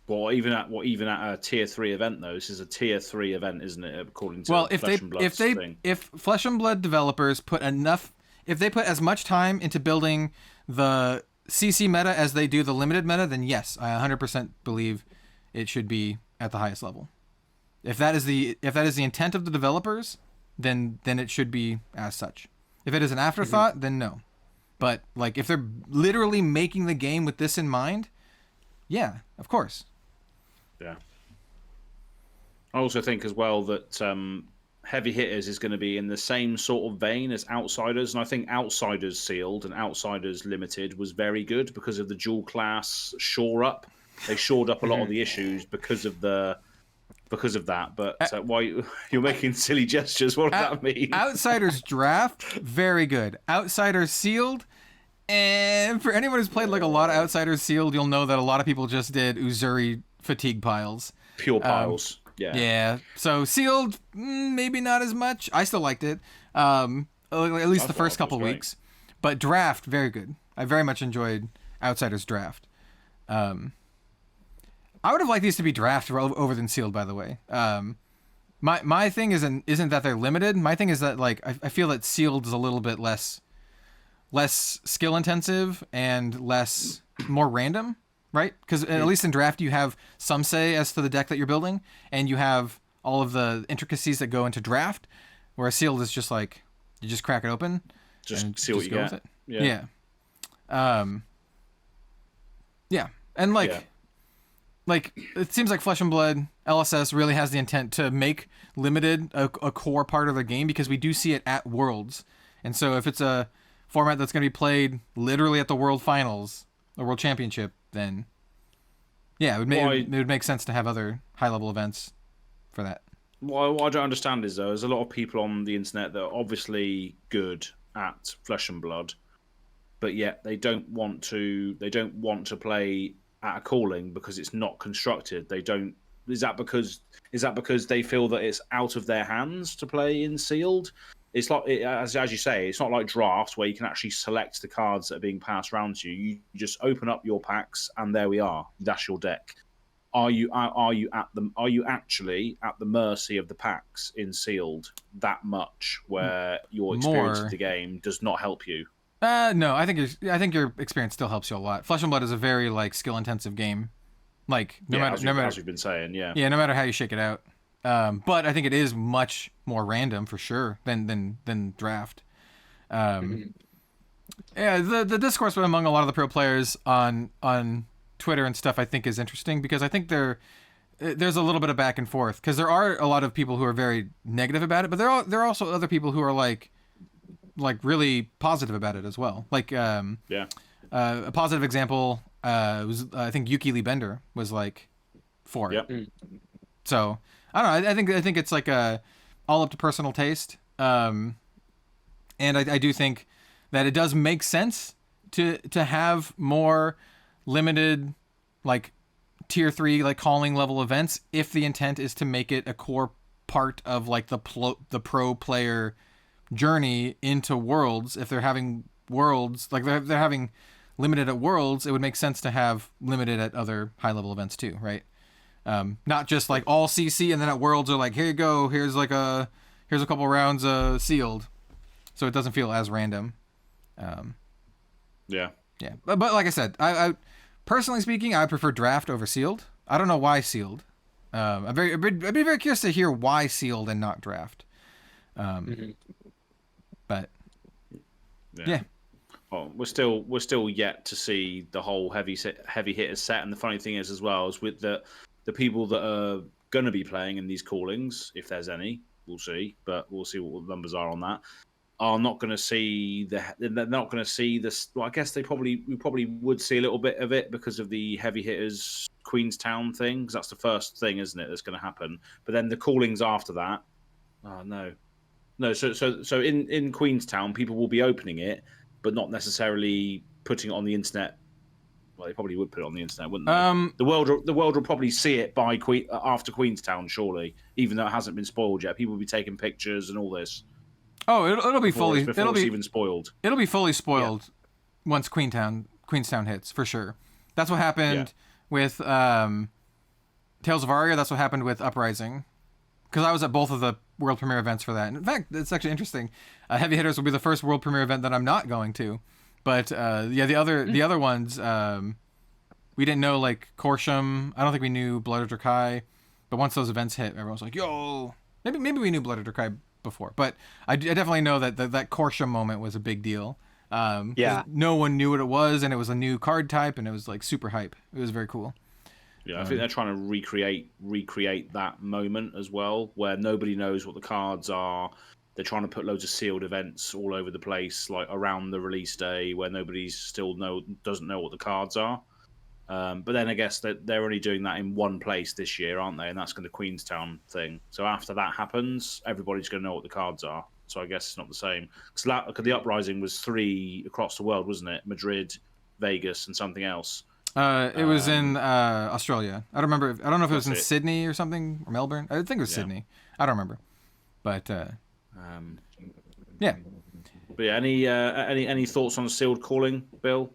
Well, even at a tier 3 event though, this is a tier 3 event, isn't it? According to if Flesh and Blood developers put as much time into building the CC meta as they do the limited meta, then yes, I 100% believe it should be at the highest level. If that is the intent of the developers, then it should be as such. If it is an afterthought, then no. But like if they're literally making the game with this in mind, yeah, of course. Yeah. I also think as well that Heavy Hitters is going to be in the same sort of vein as Outsiders, and I think Outsiders Sealed and Outsiders Limited was very good because of the dual class shore up. They shored up a lot of the issues because of that. But why you're making silly gestures? What does that mean? Outsiders Draft, very good. Outsiders Sealed, and for anyone who's played like a lot of Outsiders Sealed, you'll know that a lot of people just did Uzuri fatigue piles. Pure piles. Yeah. So Sealed, maybe not as much. I still liked it. At least the first couple weeks. But Draft, very good. I very much enjoyed Outsiders Draft. I would have liked these to be Draft over than Sealed, by the way. My thing isn't that they're limited. My thing is that like I feel that Sealed is a little bit less skill intensive and more random. Right? Because at least in Draft, you have some say as to the deck that you're building, and you have all of the intricacies that go into Draft, whereas Sealed is just like, you just crack it open. Just see what you get. With it. Yeah. Yeah. And like it seems like Flesh and Blood, LSS really has the intent to make Limited a core part of the game, because we do see it at Worlds. And so if it's a format that's going to be played literally at the World Finals, a world championship, then yeah, it would make sense to have other high level events for that. What I don't understand is, though, there's a lot of people on the internet that are obviously good at Flesh and Blood, but yet they don't want to play at a calling because it's not constructed. They don't. Is that because they feel that it's out of their hands to play in sealed? It's like, as you say, it's not like draft where you can actually select the cards that are being passed around to you. You just open up your packs and there we are. That's your deck. Are you actually at the mercy of the packs in sealed that much, where your experience of the game does not help you? No, I think your experience still helps you a lot. Flesh and Blood is a very skill intensive game. Like no matter as we've been saying, yeah, no matter how you shake it out. But I think it is much more random for sure than draft. Yeah, the discourse among a lot of the pro players on Twitter and stuff, I think, is interesting because I think there's a little bit of back and forth because there are a lot of people who are very negative about it, but there are also other people who are like really positive about it as well. Like a positive example was I think Yuki Lee Bender was like for it. Yep. So I don't know. I think it's like all up to personal taste. And I do think that it does make sense to have more limited like tier 3 like calling level events if the intent is to make it a core part of like the pro player journey into Worlds. If they're having Worlds, like they're having limited at Worlds, it would make sense to have limited at other high level events too, right? Not just like all CC and then at Worlds are like, here you go, here's a couple rounds sealed, so it doesn't feel as random. Yeah. But like I said, I personally speaking, I prefer draft over sealed. I don't know why sealed. I'd be very curious to hear why sealed and not draft. But yeah. Well, we're still yet to see the whole heavy hitters set, and the funny thing is as well is with the people that are going to be playing in these callings, if there's any, we'll see, but we'll see what the numbers are on that. Are not going to see they're not going to see this. Well, I guess we probably would see a little bit of it because of the heavy hitters Queenstown thing, because that's the first thing, isn't it? That's going to happen. But then the callings after that, no. So in Queenstown, people will be opening it, but not necessarily putting it on the internet. Well, they probably would put it on the internet, wouldn't they? The world will probably see it after Queenstown, surely, even though it hasn't been spoiled yet. People will be taking pictures and all this. Oh, it'll be fully. It'll be even spoiled. It'll be fully spoiled once Queenstown hits for sure. That's what happened with Tales of Aria. That's what happened with Uprising. Because I was at both of the world premiere events for that. And in fact, it's actually interesting. Heavy Hitters will be the first world premiere event that I'm not going to. But the other ones, we didn't know like Corsham. I don't think we knew Blood of Drakai. But once those events hit, everyone was like, "Yo!" Maybe we knew Blood of Drakai before, but I definitely know that Corsham moment was a big deal. No one knew what it was, and it was a new card type, and it was like super hype. It was very cool. Yeah, I think they're trying to recreate that moment as well, where nobody knows what the cards are. They're trying to put loads of sealed events all over the place, like around the release day, where nobody doesn't know what the cards are. But then I guess that they're only doing that in one place this year, aren't they? And that's going to Queenstown thing. So after that happens, everybody's going to know what the cards are. So I guess it's not the same. Because the Uprising was 3 across the world, wasn't it? Madrid, Vegas, and something else. It was in Australia. I don't remember. I don't know if it was in Sydney or something, or Melbourne. I think it was Sydney. I don't remember. But yeah. But yeah, any thoughts on sealed calling, Bill?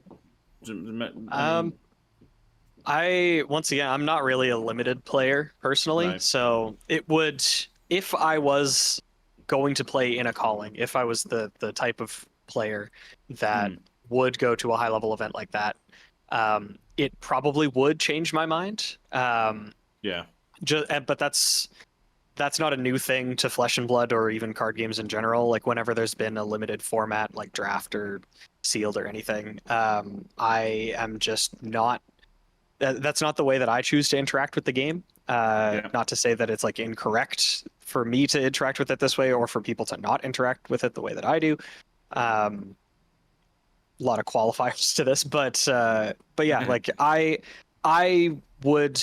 I'm not really a limited player personally, No. so it would, if I was going to play in a calling, if I was the type of player that would go to a high level event like that, it probably would change my mind. But that's not a new thing to Flesh and Blood or even card games in general. Like whenever there's been a limited format like draft or sealed or anything, I am just not. That's not the way that I choose to interact with the game. Not to say that it's like incorrect for me to interact with it this way or for people to not interact with it the way that I do. lot of qualifiers to this, but yeah, like I would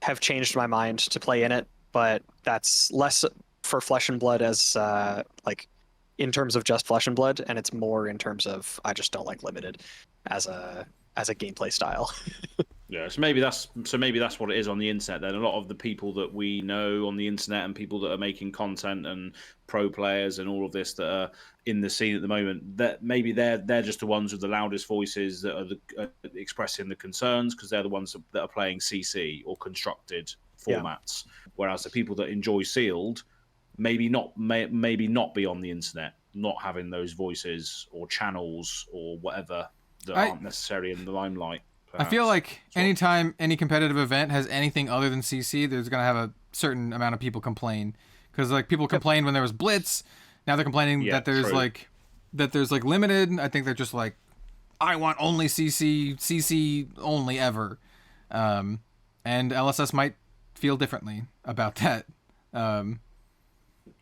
have changed my mind to play in it, but that's less for Flesh and Blood as like in terms of just Flesh and Blood, and it's more in terms of I just don't like limited as a gameplay style. Yeah, so maybe that's what it is on the internet. Then a lot of the people that we know on the internet and people that are making content and pro players and all of this that are in the scene at the moment, that maybe they're just the ones with the loudest voices that are expressing the concerns because they're the ones that are playing CC or constructed formats. Yeah. Whereas the people that enjoy sealed maybe not be on the internet, not having those voices or channels or whatever that aren't necessarily in the limelight. I feel like anytime any competitive event has anything other than CC, there's going to have a certain amount of people complain. Because like people complained when there was Blitz, now they're complaining that there's like limited. I think they're just like, I want only CC only ever. And LSS might feel differently about that.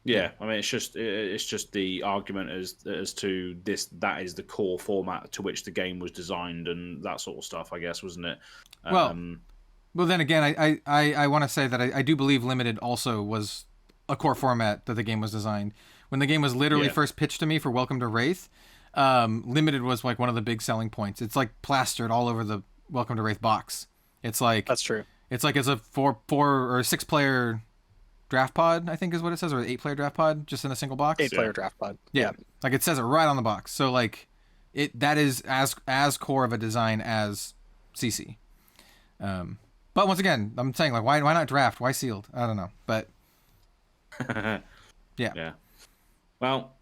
Yeah, I mean, it's just the argument as to that is the core format to which the game was designed and that sort of stuff, I guess, wasn't it? Well, then again, I want to say that I do believe limited also was a core format that the game was designed. When the game was literally first pitched to me for Welcome to Wraith, limited was like one of the big selling points. It's like plastered all over the Welcome to Wraith box. It's like that's true. It's like it's a 4 or 6 player draft pod, I think is what it says, or 8-player draft pod, just in a single box. 8-player draft pod. Yeah, like it says it right on the box. So like, that is as core of a design as CC. But once again, I'm saying like, why not draft? Why sealed? I don't know, but yeah. Well,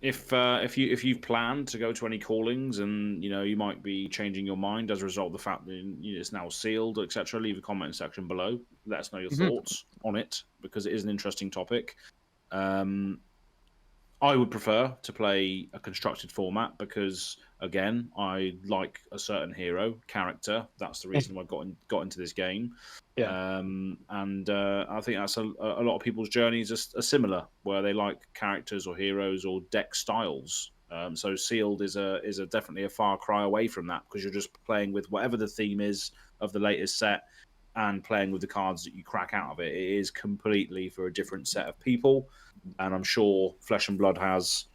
if you've planned to go to any callings and you might be changing your mind as a result of the fact that it's now sealed, etc., leave a comment section below. Let us know your thoughts on it because it is an interesting topic. I would prefer to play a constructed format because, again, I like a certain hero character. That's the reason I got into this game. Yeah. And I think that's a lot of people's journeys are similar, where they like characters or heroes or deck styles. So sealed is definitely a far cry away from that because you're just playing with whatever the theme is of the latest set and playing with the cards that you crack out of it. It is completely for a different set of people. And I'm sure Flesh and Blood has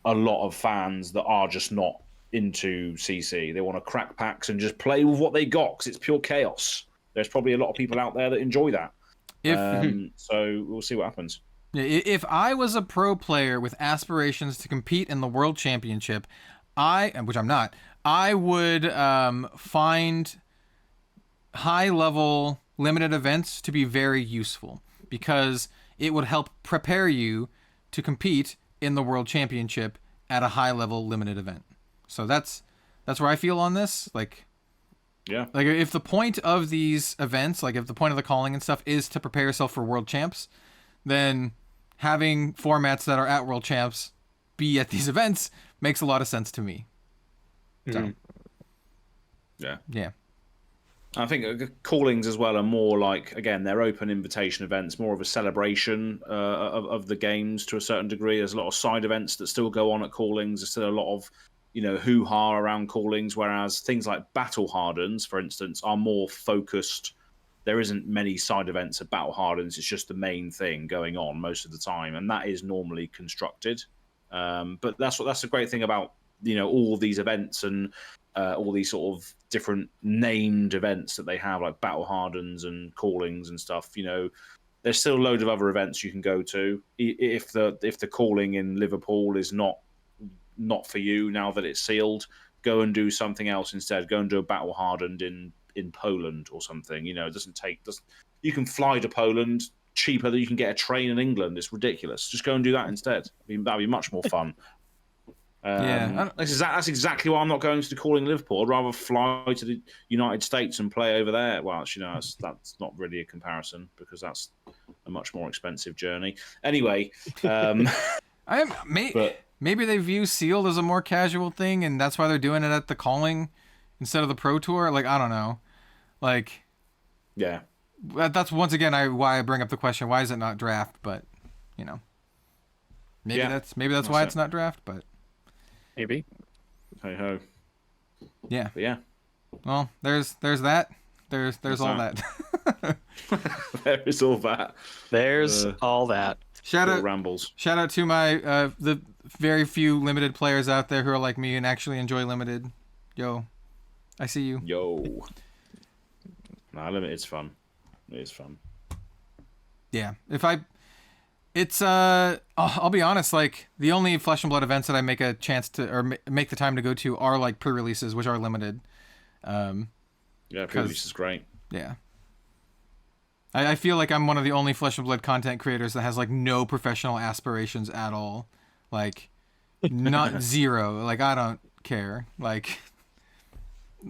a lot of fans that are just not into CC. They want to crack packs and just play with what they got because it's pure chaos. There's probably a lot of people out there that enjoy that. So we'll see what happens. If I was a pro player with aspirations to compete in the World Championship, which I'm not, I would find high-level limited events to be very useful because it would help prepare you to compete in the World Championship at a high-level limited event. So that's where I feel on this. Like if the point of these events, like if the point of the calling and stuff is to prepare yourself for World Champs, then having formats that are at World Champs be at these events makes a lot of sense to me. So, yeah. I think callings as well are more like, again, they're open invitation events, more of a celebration of the games to a certain degree. There's a lot of side events that still go on at callings. There's still a lot of, hoo-ha around callings, whereas things like Battle Hardens, for instance, are more focused. There isn't many side events at Battle Hardens. It's just the main thing going on most of the time, and that is normally constructed. But that's the great thing about, all of these events and all these sort of different named events that they have, like Battle Hardens and callings and stuff. There's still a load of other events you can go to. If the calling in Liverpool is not for you now that it's sealed, go and do something else instead. Go and do a Battle Hardened in Poland or something. It doesn't you can fly to Poland cheaper than you can get a train in England. It's ridiculous. Just go and do that instead. That'd be much more fun. That's exactly why I'm not going to the calling Liverpool. I'd rather fly to the United States and play over there. Well, actually, no, that's not really a comparison because that's a much more expensive journey. Anyway, maybe they view sealed as a more casual thing, and that's why they're doing it at the calling instead of the pro tour. Like, I don't know. Like, yeah, that's once again why I bring up the question: why is it not draft? But maybe that's why it's not draft. But maybe. hey ho. Yeah. But yeah. Well, there's that. There's all that. There is all that. There's all that. Shout out rambles. Shout out to my the very few limited players out there who are like me and actually enjoy limited. Yo, I see you. Yo. Nah, limited's fun. It is fun. Yeah. I'll be honest, like the only Flesh and Blood events that I make a chance to or make the time to go to are like pre-releases, which are limited. Yeah, pre-release is great. Yeah. I feel like I'm one of the only Flesh and Blood content creators that has like no professional aspirations at all. Like not zero. Like I don't care. Like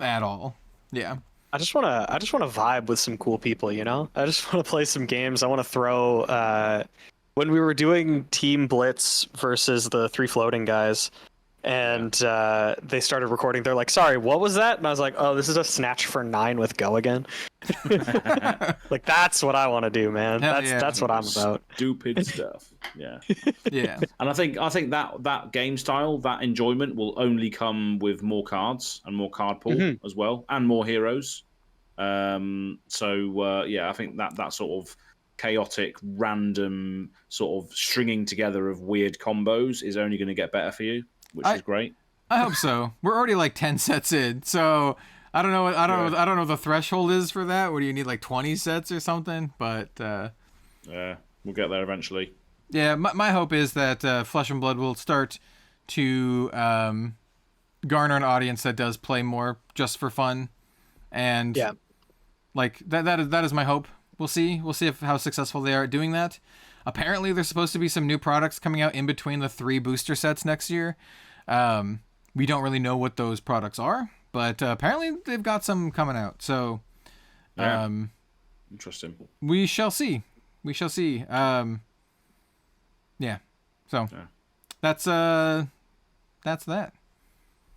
at all. Yeah. I just wanna vibe with some cool people, you know? I just wanna play some games. I wanna throw when we were doing Team Blitz versus the 3 floating guys, and they started recording, they're like, sorry, what was that? And I was like, oh, this is a Snatch for 9 with Go again. Like that's what I want to do, man. That's what I'm about. Stupid stuff. Yeah. Yeah. And I think that game style, that enjoyment will only come with more cards and more card pool as well, and more heroes. Yeah, I think that sort of chaotic, random sort of stringing together of weird combos is only going to get better for you, which is great. I hope so. We're already like 10 sets in, so I don't know what the threshold is for that. What do you need, like 20 sets or something? But yeah, we'll get there eventually. Yeah, my hope is that Flesh and Blood will start to garner an audience that does play more just for fun, and like that is my hope. We'll see how successful they are at doing that. Apparently, there's supposed to be some new products coming out in between the 3 booster sets next year. We don't really know what those products are, but apparently they've got some coming out. So, interesting. We shall see. Yeah. So that's that.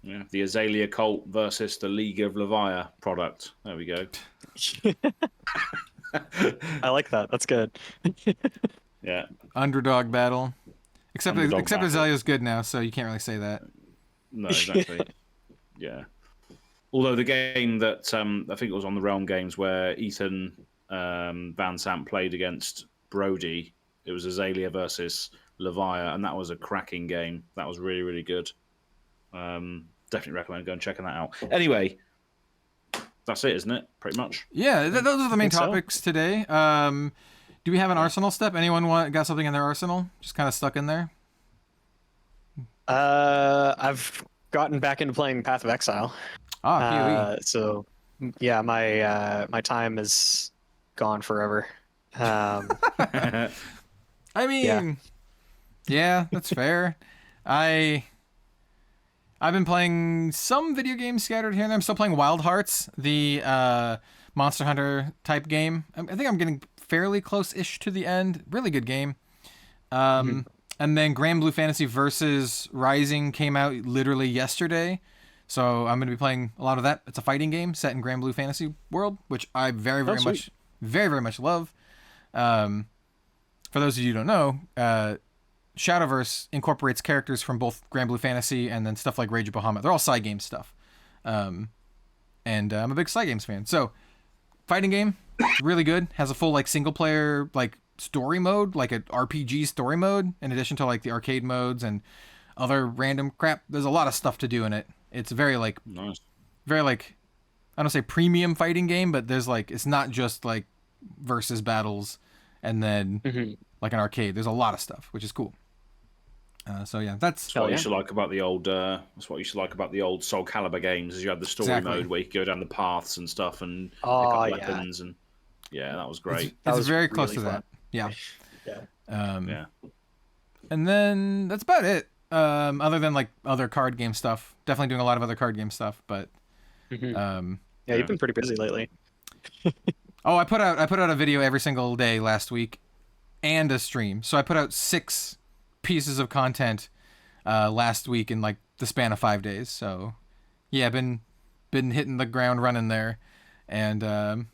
Yeah, the Azalea Cult versus the League of Leviathan product. There we go. I like that. That's good. Yeah. Underdog battle. Except Azalea's good now, so you can't really say that. No, exactly. Yeah. Although the game that I think it was on the Realm Games where Ethan Van Sant played against Brody, it was Azalea versus Leviathan, and that was a cracking game. That was really, really good. Definitely recommend going and checking that out. Anyway, that's it, isn't it? Pretty much. Yeah, those are the main topics today. Do we have an Arsenal step? Anyone got something in their arsenal? Just kind of stuck in there? I've gotten back into playing Path of Exile. PoE. So, yeah, my time is gone forever. I mean, yeah, that's fair. I've been playing some video games scattered here and there. I'm still playing Wild Hearts, the Monster Hunter type game. I think I'm getting fairly close-ish to the end. Really good game. And then Grand Blue Fantasy versus Rising came out literally yesterday. So I'm going to be playing a lot of that. It's a fighting game set in Grand Blue Fantasy world, which I very much love. For those of you who don't know, Shadowverse incorporates characters from both Grand Blue Fantasy and then stuff like Rage of Bahamut. They're all side game stuff. And I'm a big side games fan. So, fighting game, really good. Has a full like single player like story mode, like an RPG story mode, in addition to like the arcade modes and other random crap. There's a lot of stuff to do in it. It's very like very like, I don't say premium fighting game, but there's like, it's not just like versus battles and then like an arcade. There's a lot of stuff, which is cool. So yeah, that's what you should like about the old. That's what you should like about the old Soul Calibur games. Is you had the story mode where you could go down the paths and stuff and pick up weapons and that was great. It's very close to that. Yeah. And then that's about it. Other than like other card game stuff, definitely doing a lot of other card game stuff. But you've been pretty busy lately. I put out a video every single day last week, and a stream. So I put out 6 pieces of content last week in like the span of 5 days. So yeah, been hitting the ground running there, and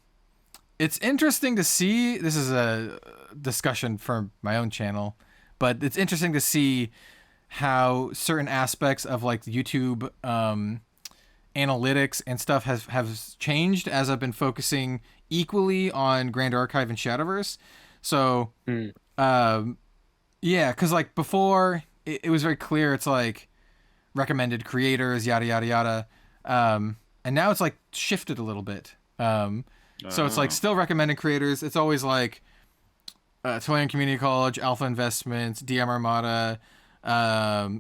it's interesting to see. This is a discussion for my own channel, but it's interesting to see how certain aspects of like YouTube analytics and stuff have changed as I've been focusing equally on Grand Archive and Shadowverse. So, yeah, because like before it was very clear. It's like recommended creators, yada yada yada, and now it's like shifted a little bit. So it's like still recommended creators. It's always like TOLARIAN Community College, Alpha Investments, DM Armada,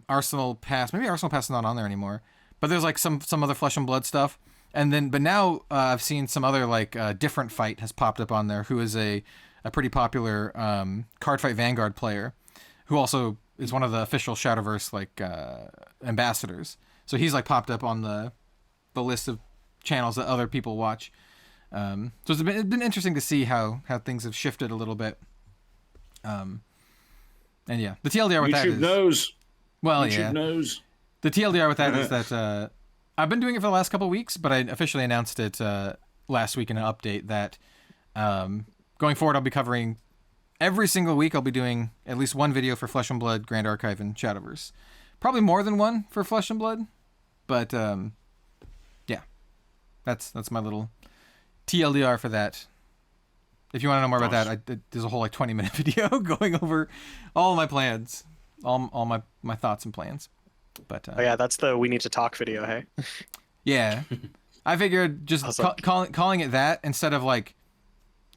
Arsenal Pass. Maybe Arsenal Pass is not on there anymore. But there's like some other Flesh and Blood stuff. And then, but now I've seen some other like Different Fight has popped up on there, who is a pretty popular Cardfight Vanguard player, who also is one of the official Shadowverse like ambassadors. So he's like popped up on the list of channels that other people watch. So it's been interesting to see how things have shifted a little bit. And yeah, the TLDR with that is... YouTube knows. Well, YouTube yeah. knows. The TLDR with that is that I've been doing it for the last couple of weeks, but I officially announced it last week in an update that going forward I'll be covering every single week. I'll be doing at least one video for Flesh and Blood, Grand Archive, and Shadowverse. Probably more than one for Flesh and Blood, but yeah, that's my little TLDR for that. If you want to know more about that, there's a whole like 20-minute video going over all my plans, all my thoughts and plans. But Oh yeah, that's the we need to talk video, hey? yeah, I figured just calling it that instead of like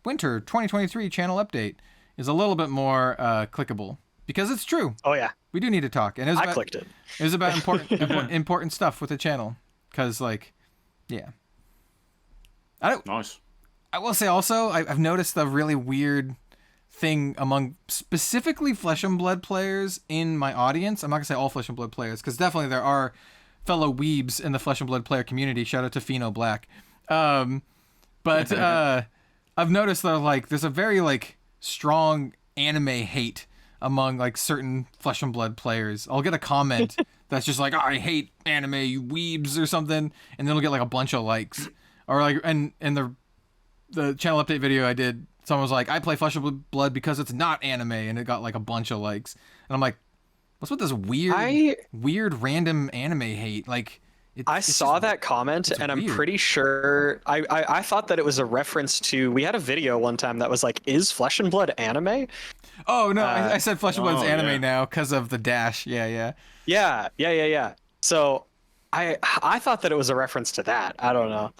Winter 2023 channel update is a little bit more clickable, because it's true. Oh yeah, we do need to talk, and I clicked it. It was about important stuff with the channel, because like, yeah. Nice. I will say also, I've noticed a really weird thing among specifically Flesh and Blood players in my audience. I'm not gonna say all Flesh and Blood players, because definitely there are fellow weebs in the Flesh and Blood player community. Shout out to Pheno Black. But I've noticed that like there's a very like strong anime hate among like certain Flesh and Blood players. I'll get a comment that's just like, oh, I hate anime, you weebs, or something, and then it'll get like a bunch of likes. Or like, and the channel update video I did, someone was like, I play Flesh and Blood because it's not anime, and it got like a bunch of likes. And I'm like, what's with this weird random anime hate? Like, I saw that comment, and I'm pretty sure I thought that it was a reference to, we had a video one time that was like, is Flesh and Blood anime? Oh no, I said Flesh and Blood's anime now because of the dash. Yeah. So I thought that it was a reference to that. I don't know.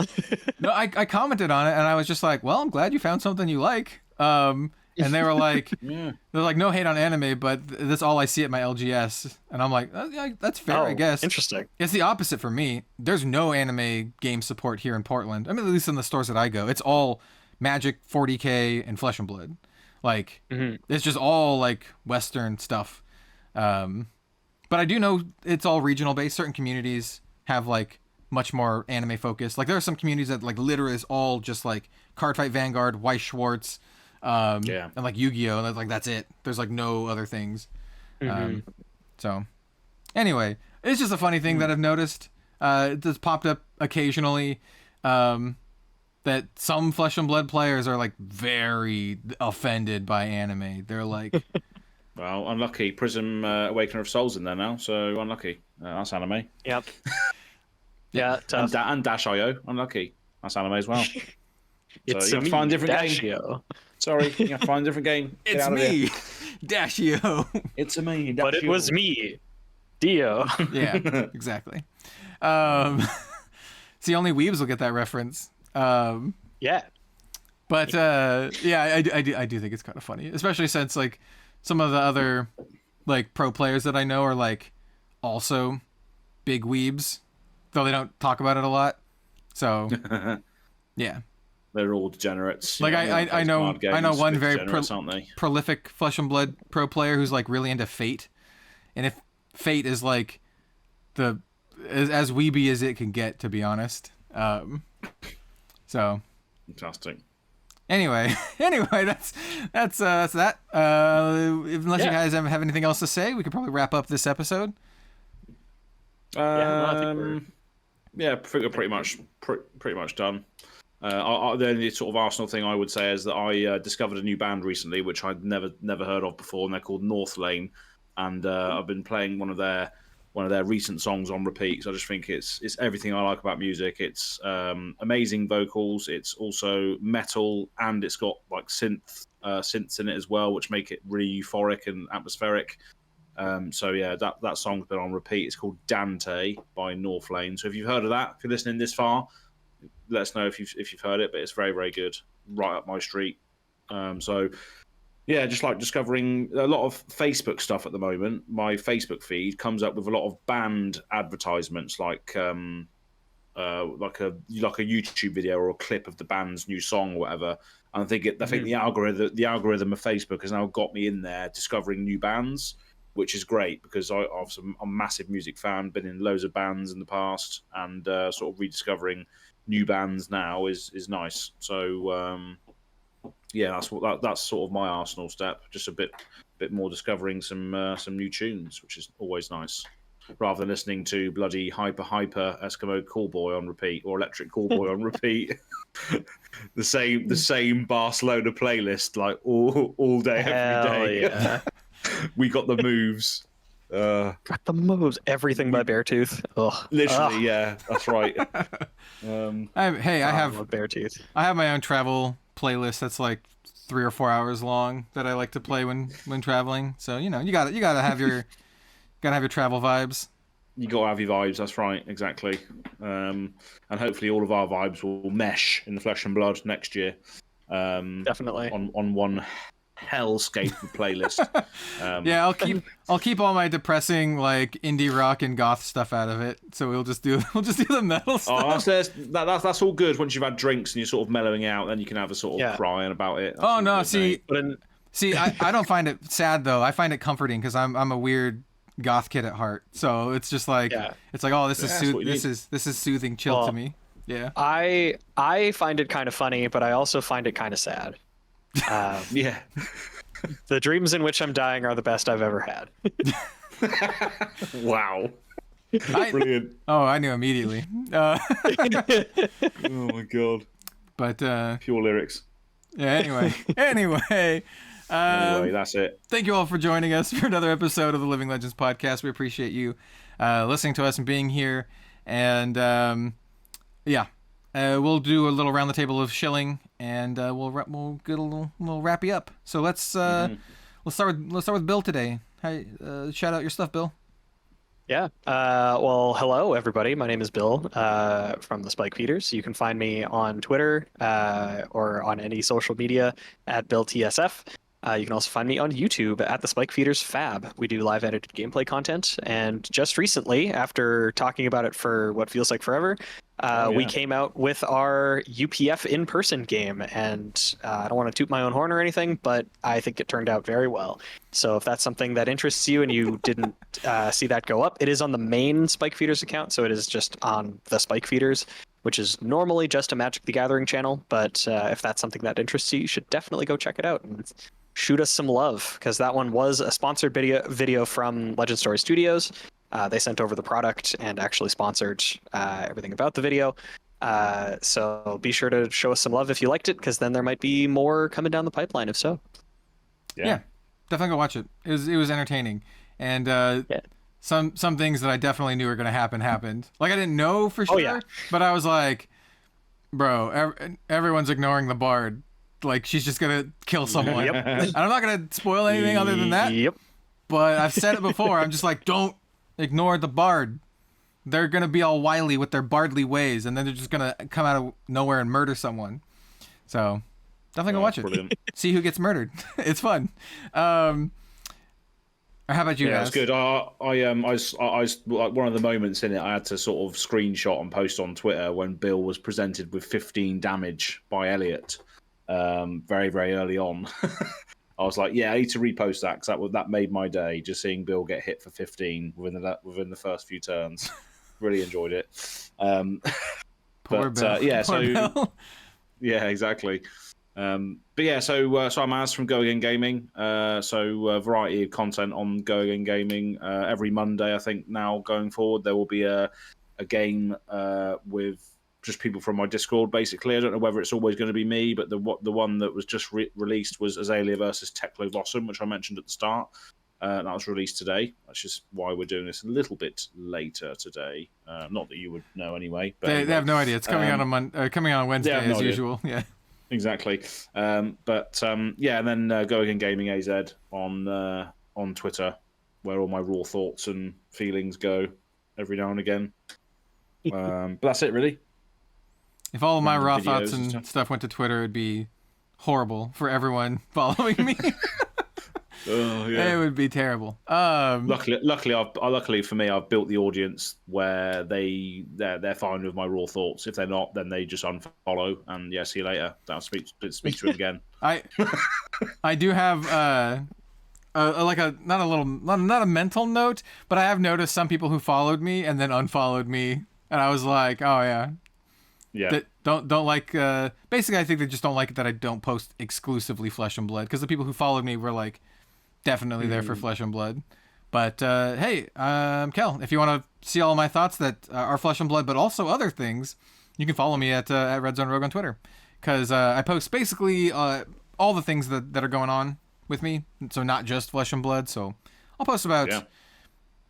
No, I commented on it, and I was just like, well, I'm glad you found something you like. And they were like, they're like, no hate on anime, but that's all I see at my LGS. And I'm like, yeah, that's fair, I guess. Interesting. It's the opposite for me. There's no anime game support here in Portland. I mean, at least in the stores that I go, it's all Magic, 40K, and Flesh and Blood. Like, it's just all like Western stuff. But I do know it's all regional based. Certain communities have like much more anime focused. Like there are some communities that like literally is all just like Cardfight Vanguard, Weiss Schwartz, and like Yu-Gi-Oh! And like that's it. There's like no other things. So anyway, it's just a funny thing that I've noticed. It just popped up occasionally. That some Flesh and Blood players are like very offended by anime. They're like, well, unlucky. Prism Awakener of Souls in there now, so unlucky. That's anime. Yep. Yeah, tough. And Dash.io, unlucky. That's anime as well. So It's you have to find a different Dash.io. game. Sorry, you have to find a different game. Get it's out of me, here. Dash.io. It's a me, But it was me, Dio. Yeah, exactly. See, only weebs will get that reference. Yeah. But yeah, I do think it's kind of funny, especially since like some of the other like pro players that I know are like also big weebs, though they don't talk about it a lot. So yeah, they're all degenerates. Like I know one very prolific Flesh and Blood pro player who's like really into Fate, and if Fate is like the as weeby as it can get, to be honest. So fantastic. Anyway, that's that. Unless you guys have anything else to say, we could probably wrap up this episode. I think we're pretty much done. The only sort of Arsenal thing I would say is that I discovered a new band recently, which I'd never heard of before, and they're called North Lane. and I've been playing one of their recent songs on repeat. So I just think it's everything I like about music. It's amazing vocals. It's also metal, and it's got like synths in it as well, which make it really euphoric and atmospheric. So yeah, that song's been on repeat. It's called Dante by Northlane. So if you've heard of that, if you're listening this far, let us know if you've heard it. But it's very, very good, right up my street. So yeah, just like discovering a lot of Facebook stuff at the moment. My Facebook feed comes up with a lot of band advertisements, like a YouTube video or a clip of the band's new song or whatever. And I think the algorithm of Facebook has now got me in there discovering new bands, which is great because I'm a massive music fan, been in loads of bands in the past, and sort of rediscovering new bands now is nice. So yeah, that's sort of my Arsenal step. Just a bit more discovering some new tunes, which is always nice, rather than listening to bloody hyper Eskimo Callboy on repeat or Electric Callboy on repeat. the same Barcelona playlist like all day every day. Yeah. We got the moves. Got the moves. Everything by Beartooth. Ugh. Literally, yeah, that's right. I have Beartooth. I have my own travel playlist that's like 3 or 4 hours long that I like to play when traveling. So you gotta have your travel vibes. You gotta have your vibes. That's right, exactly. And hopefully all of our vibes will mesh in the Flesh and Blood next year. Definitely on one hellscape playlist. Yeah, I'll keep all my depressing like indie rock and goth stuff out of it. So we'll just do the metal stuff. Oh, that's all good. Once you've had drinks and you're sort of mellowing out, then you can have a sort of crying about it. That's no, good, I don't find it sad though. I find it comforting because I'm a weird goth kid at heart. So it's just like it's like, oh, this is soothing chill to me. Yeah. I find it kind of funny, but I also find it kind of sad. Yeah. The dreams in which I'm dying are the best I've ever had. Wow. Brilliant. Oh, I knew immediately. Oh my god. But pure lyrics. Yeah. Anyway, that's it. Thank you all for joining us for another episode of the Living Legends podcast. We appreciate you listening to us and being here. And we'll do a little round the table of shilling, and we'll get a little wrappy up. So let's start with Bill today. Hi, shout out your stuff, Bill. Yeah. Well, hello everybody. My name is Bill from the Spike Feeders. You can find me on Twitter or on any social media at BillTSF. You can also find me on YouTube at the Spike Feeders FAB. We do live edited gameplay content, and just recently, after talking about it for what feels like forever, we came out with our UPF in-person game, and I don't want to toot my own horn or anything, but I think it turned out very well. So if that's something that interests you and you didn't see that go up, it is on the main Spike Feeders account, so it is just on the Spike Feeders, which is normally just a Magic the Gathering channel, but if that's something that interests you, you should definitely go check it out and shoot us some love, because that one was a sponsored video from Legend Story Studios. They sent over the product and actually sponsored everything about the video. So be sure to show us some love if you liked it, because then there might be more coming down the pipeline if so. Yeah, definitely go watch it. It was entertaining. And some things that I definitely knew were going to happen happened. Like, I didn't know for sure, but I was like, bro, everyone's ignoring the bard. Like, she's just going to kill someone. Yep. And I'm not going to spoil anything other than that. Yep. But I've said it before. I'm just like, don't ignore the bard. They're going to be all wily with their bardly ways, and then they're just going to come out of nowhere and murder someone. So definitely go watch it. See who gets murdered. It's fun. Or how about you guys? It's good. I like, one of the moments in it, I had to sort of screenshot and post on Twitter when Bill was presented with 15 damage by Elliot. Very, very early on. I was like, I need to repost that, because that made my day, just seeing Bill get hit for 15 within the first few turns. Really enjoyed it. Poor Bill. Bill. Yeah, exactly. So I'm Az from Go Again Gaming. So a variety of content on Go Again Gaming. Every Monday, I think now going forward, there will be a game with just people from my Discord, basically. I don't know whether it's always going to be me, but the one that was just released was Azalea versus Teclo Blossom, which I mentioned at the start. That was released today. That's just why we're doing this a little bit later today. Not that you would know anyway. But They have no idea. It's coming out on coming out on Wednesday no as idea. usual. Yeah. Exactly. And then Go Again Gaming AZ on Twitter, where all my raw thoughts and feelings go every now and again. But that's it, really. If all of my Random raw videos thoughts and and stuff went to Twitter, it'd be horrible for everyone following me. Oh, yeah. It would be terrible. Luckily for me, I've built the audience where they're fine with my raw thoughts. If they're not, then they just unfollow and see you later. I'll speak to them again. I do have not a mental note, but I have noticed some people who followed me and then unfollowed me, and I was like, oh yeah. That don't like. Basically, I think they just don't like it that I don't post exclusively Flesh and Blood, because the people who followed me were like definitely there for Flesh and Blood. But hey, Kel, if you want to see all my thoughts that are Flesh and Blood, but also other things, you can follow me at Red Zone Rogue on Twitter, because I post basically all the things that are going on with me. So not just Flesh and Blood. So I'll post about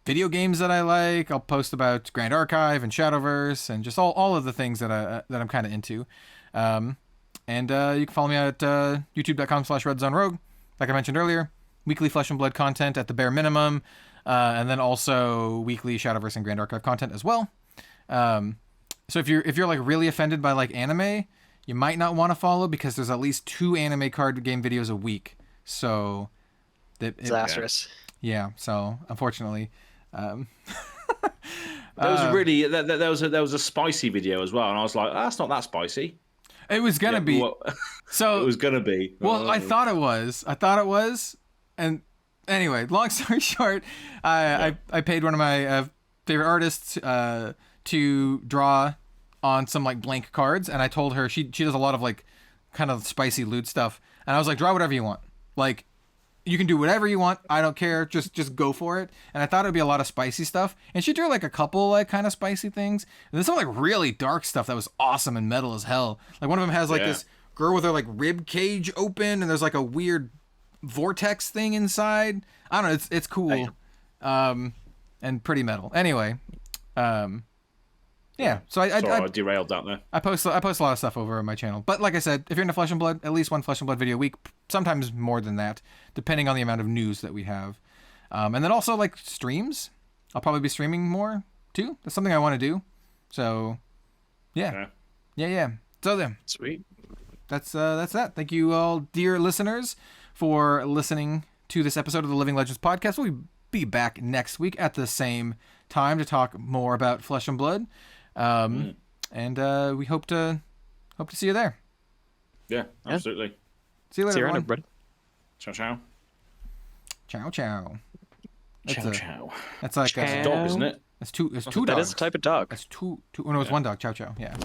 video games that I like. I'll post about Grand Archive and Shadowverse and just all of the things that I'm kind of into. And you can follow me at youtube.com/RedZoneRogue. Like I mentioned earlier, weekly Flesh and Blood content at the bare minimum, and then also weekly Shadowverse and Grand Archive content as well. So if you're like really offended by like anime, you might not want to follow, because there's at least 2 anime card game videos a week. So disastrous. Yeah. So unfortunately. There was a spicy video as well, and I was like, that's not that spicy. It was gonna be. Well, So it was gonna be. Well, I thought it was. And anyway, long story short, I paid one of my favorite artists to draw on some like blank cards, and I told her she does a lot of like kind of spicy lewd stuff, and I was like, draw whatever you want, like. You can do whatever you want. I don't care. Just go for it. And I thought it would be a lot of spicy stuff. And she drew like a couple like kind of spicy things. And then some like really dark stuff that was awesome and metal as hell. Like one of them has like this girl with her like rib cage open, and there's like a weird vortex thing inside. I don't know. It's cool. And pretty metal. Anyway. Yeah. So I derailed that there. I post a lot of stuff over on my channel. But like I said, if you're into Flesh and Blood, at least one Flesh and Blood video a week, sometimes more than that, depending on the amount of news that we have. And then also like streams. I'll probably be streaming more too. That's something I want to do. So yeah. So then. Sweet. That's that. Thank you all, dear listeners, for listening to this episode of the Living Legends podcast. We'll be back next week at the same time to talk more about Flesh and Blood. And we hope to see you there. Yeah, absolutely. See you later, everyone. Everybody. Ciao, ciao. Ciao, ciao. Ciao, ciao. That's like It's a dog, isn't it? It's two dogs. That is a type of dog. That's two. Oh no, it's one dog. Ciao, ciao. Yeah.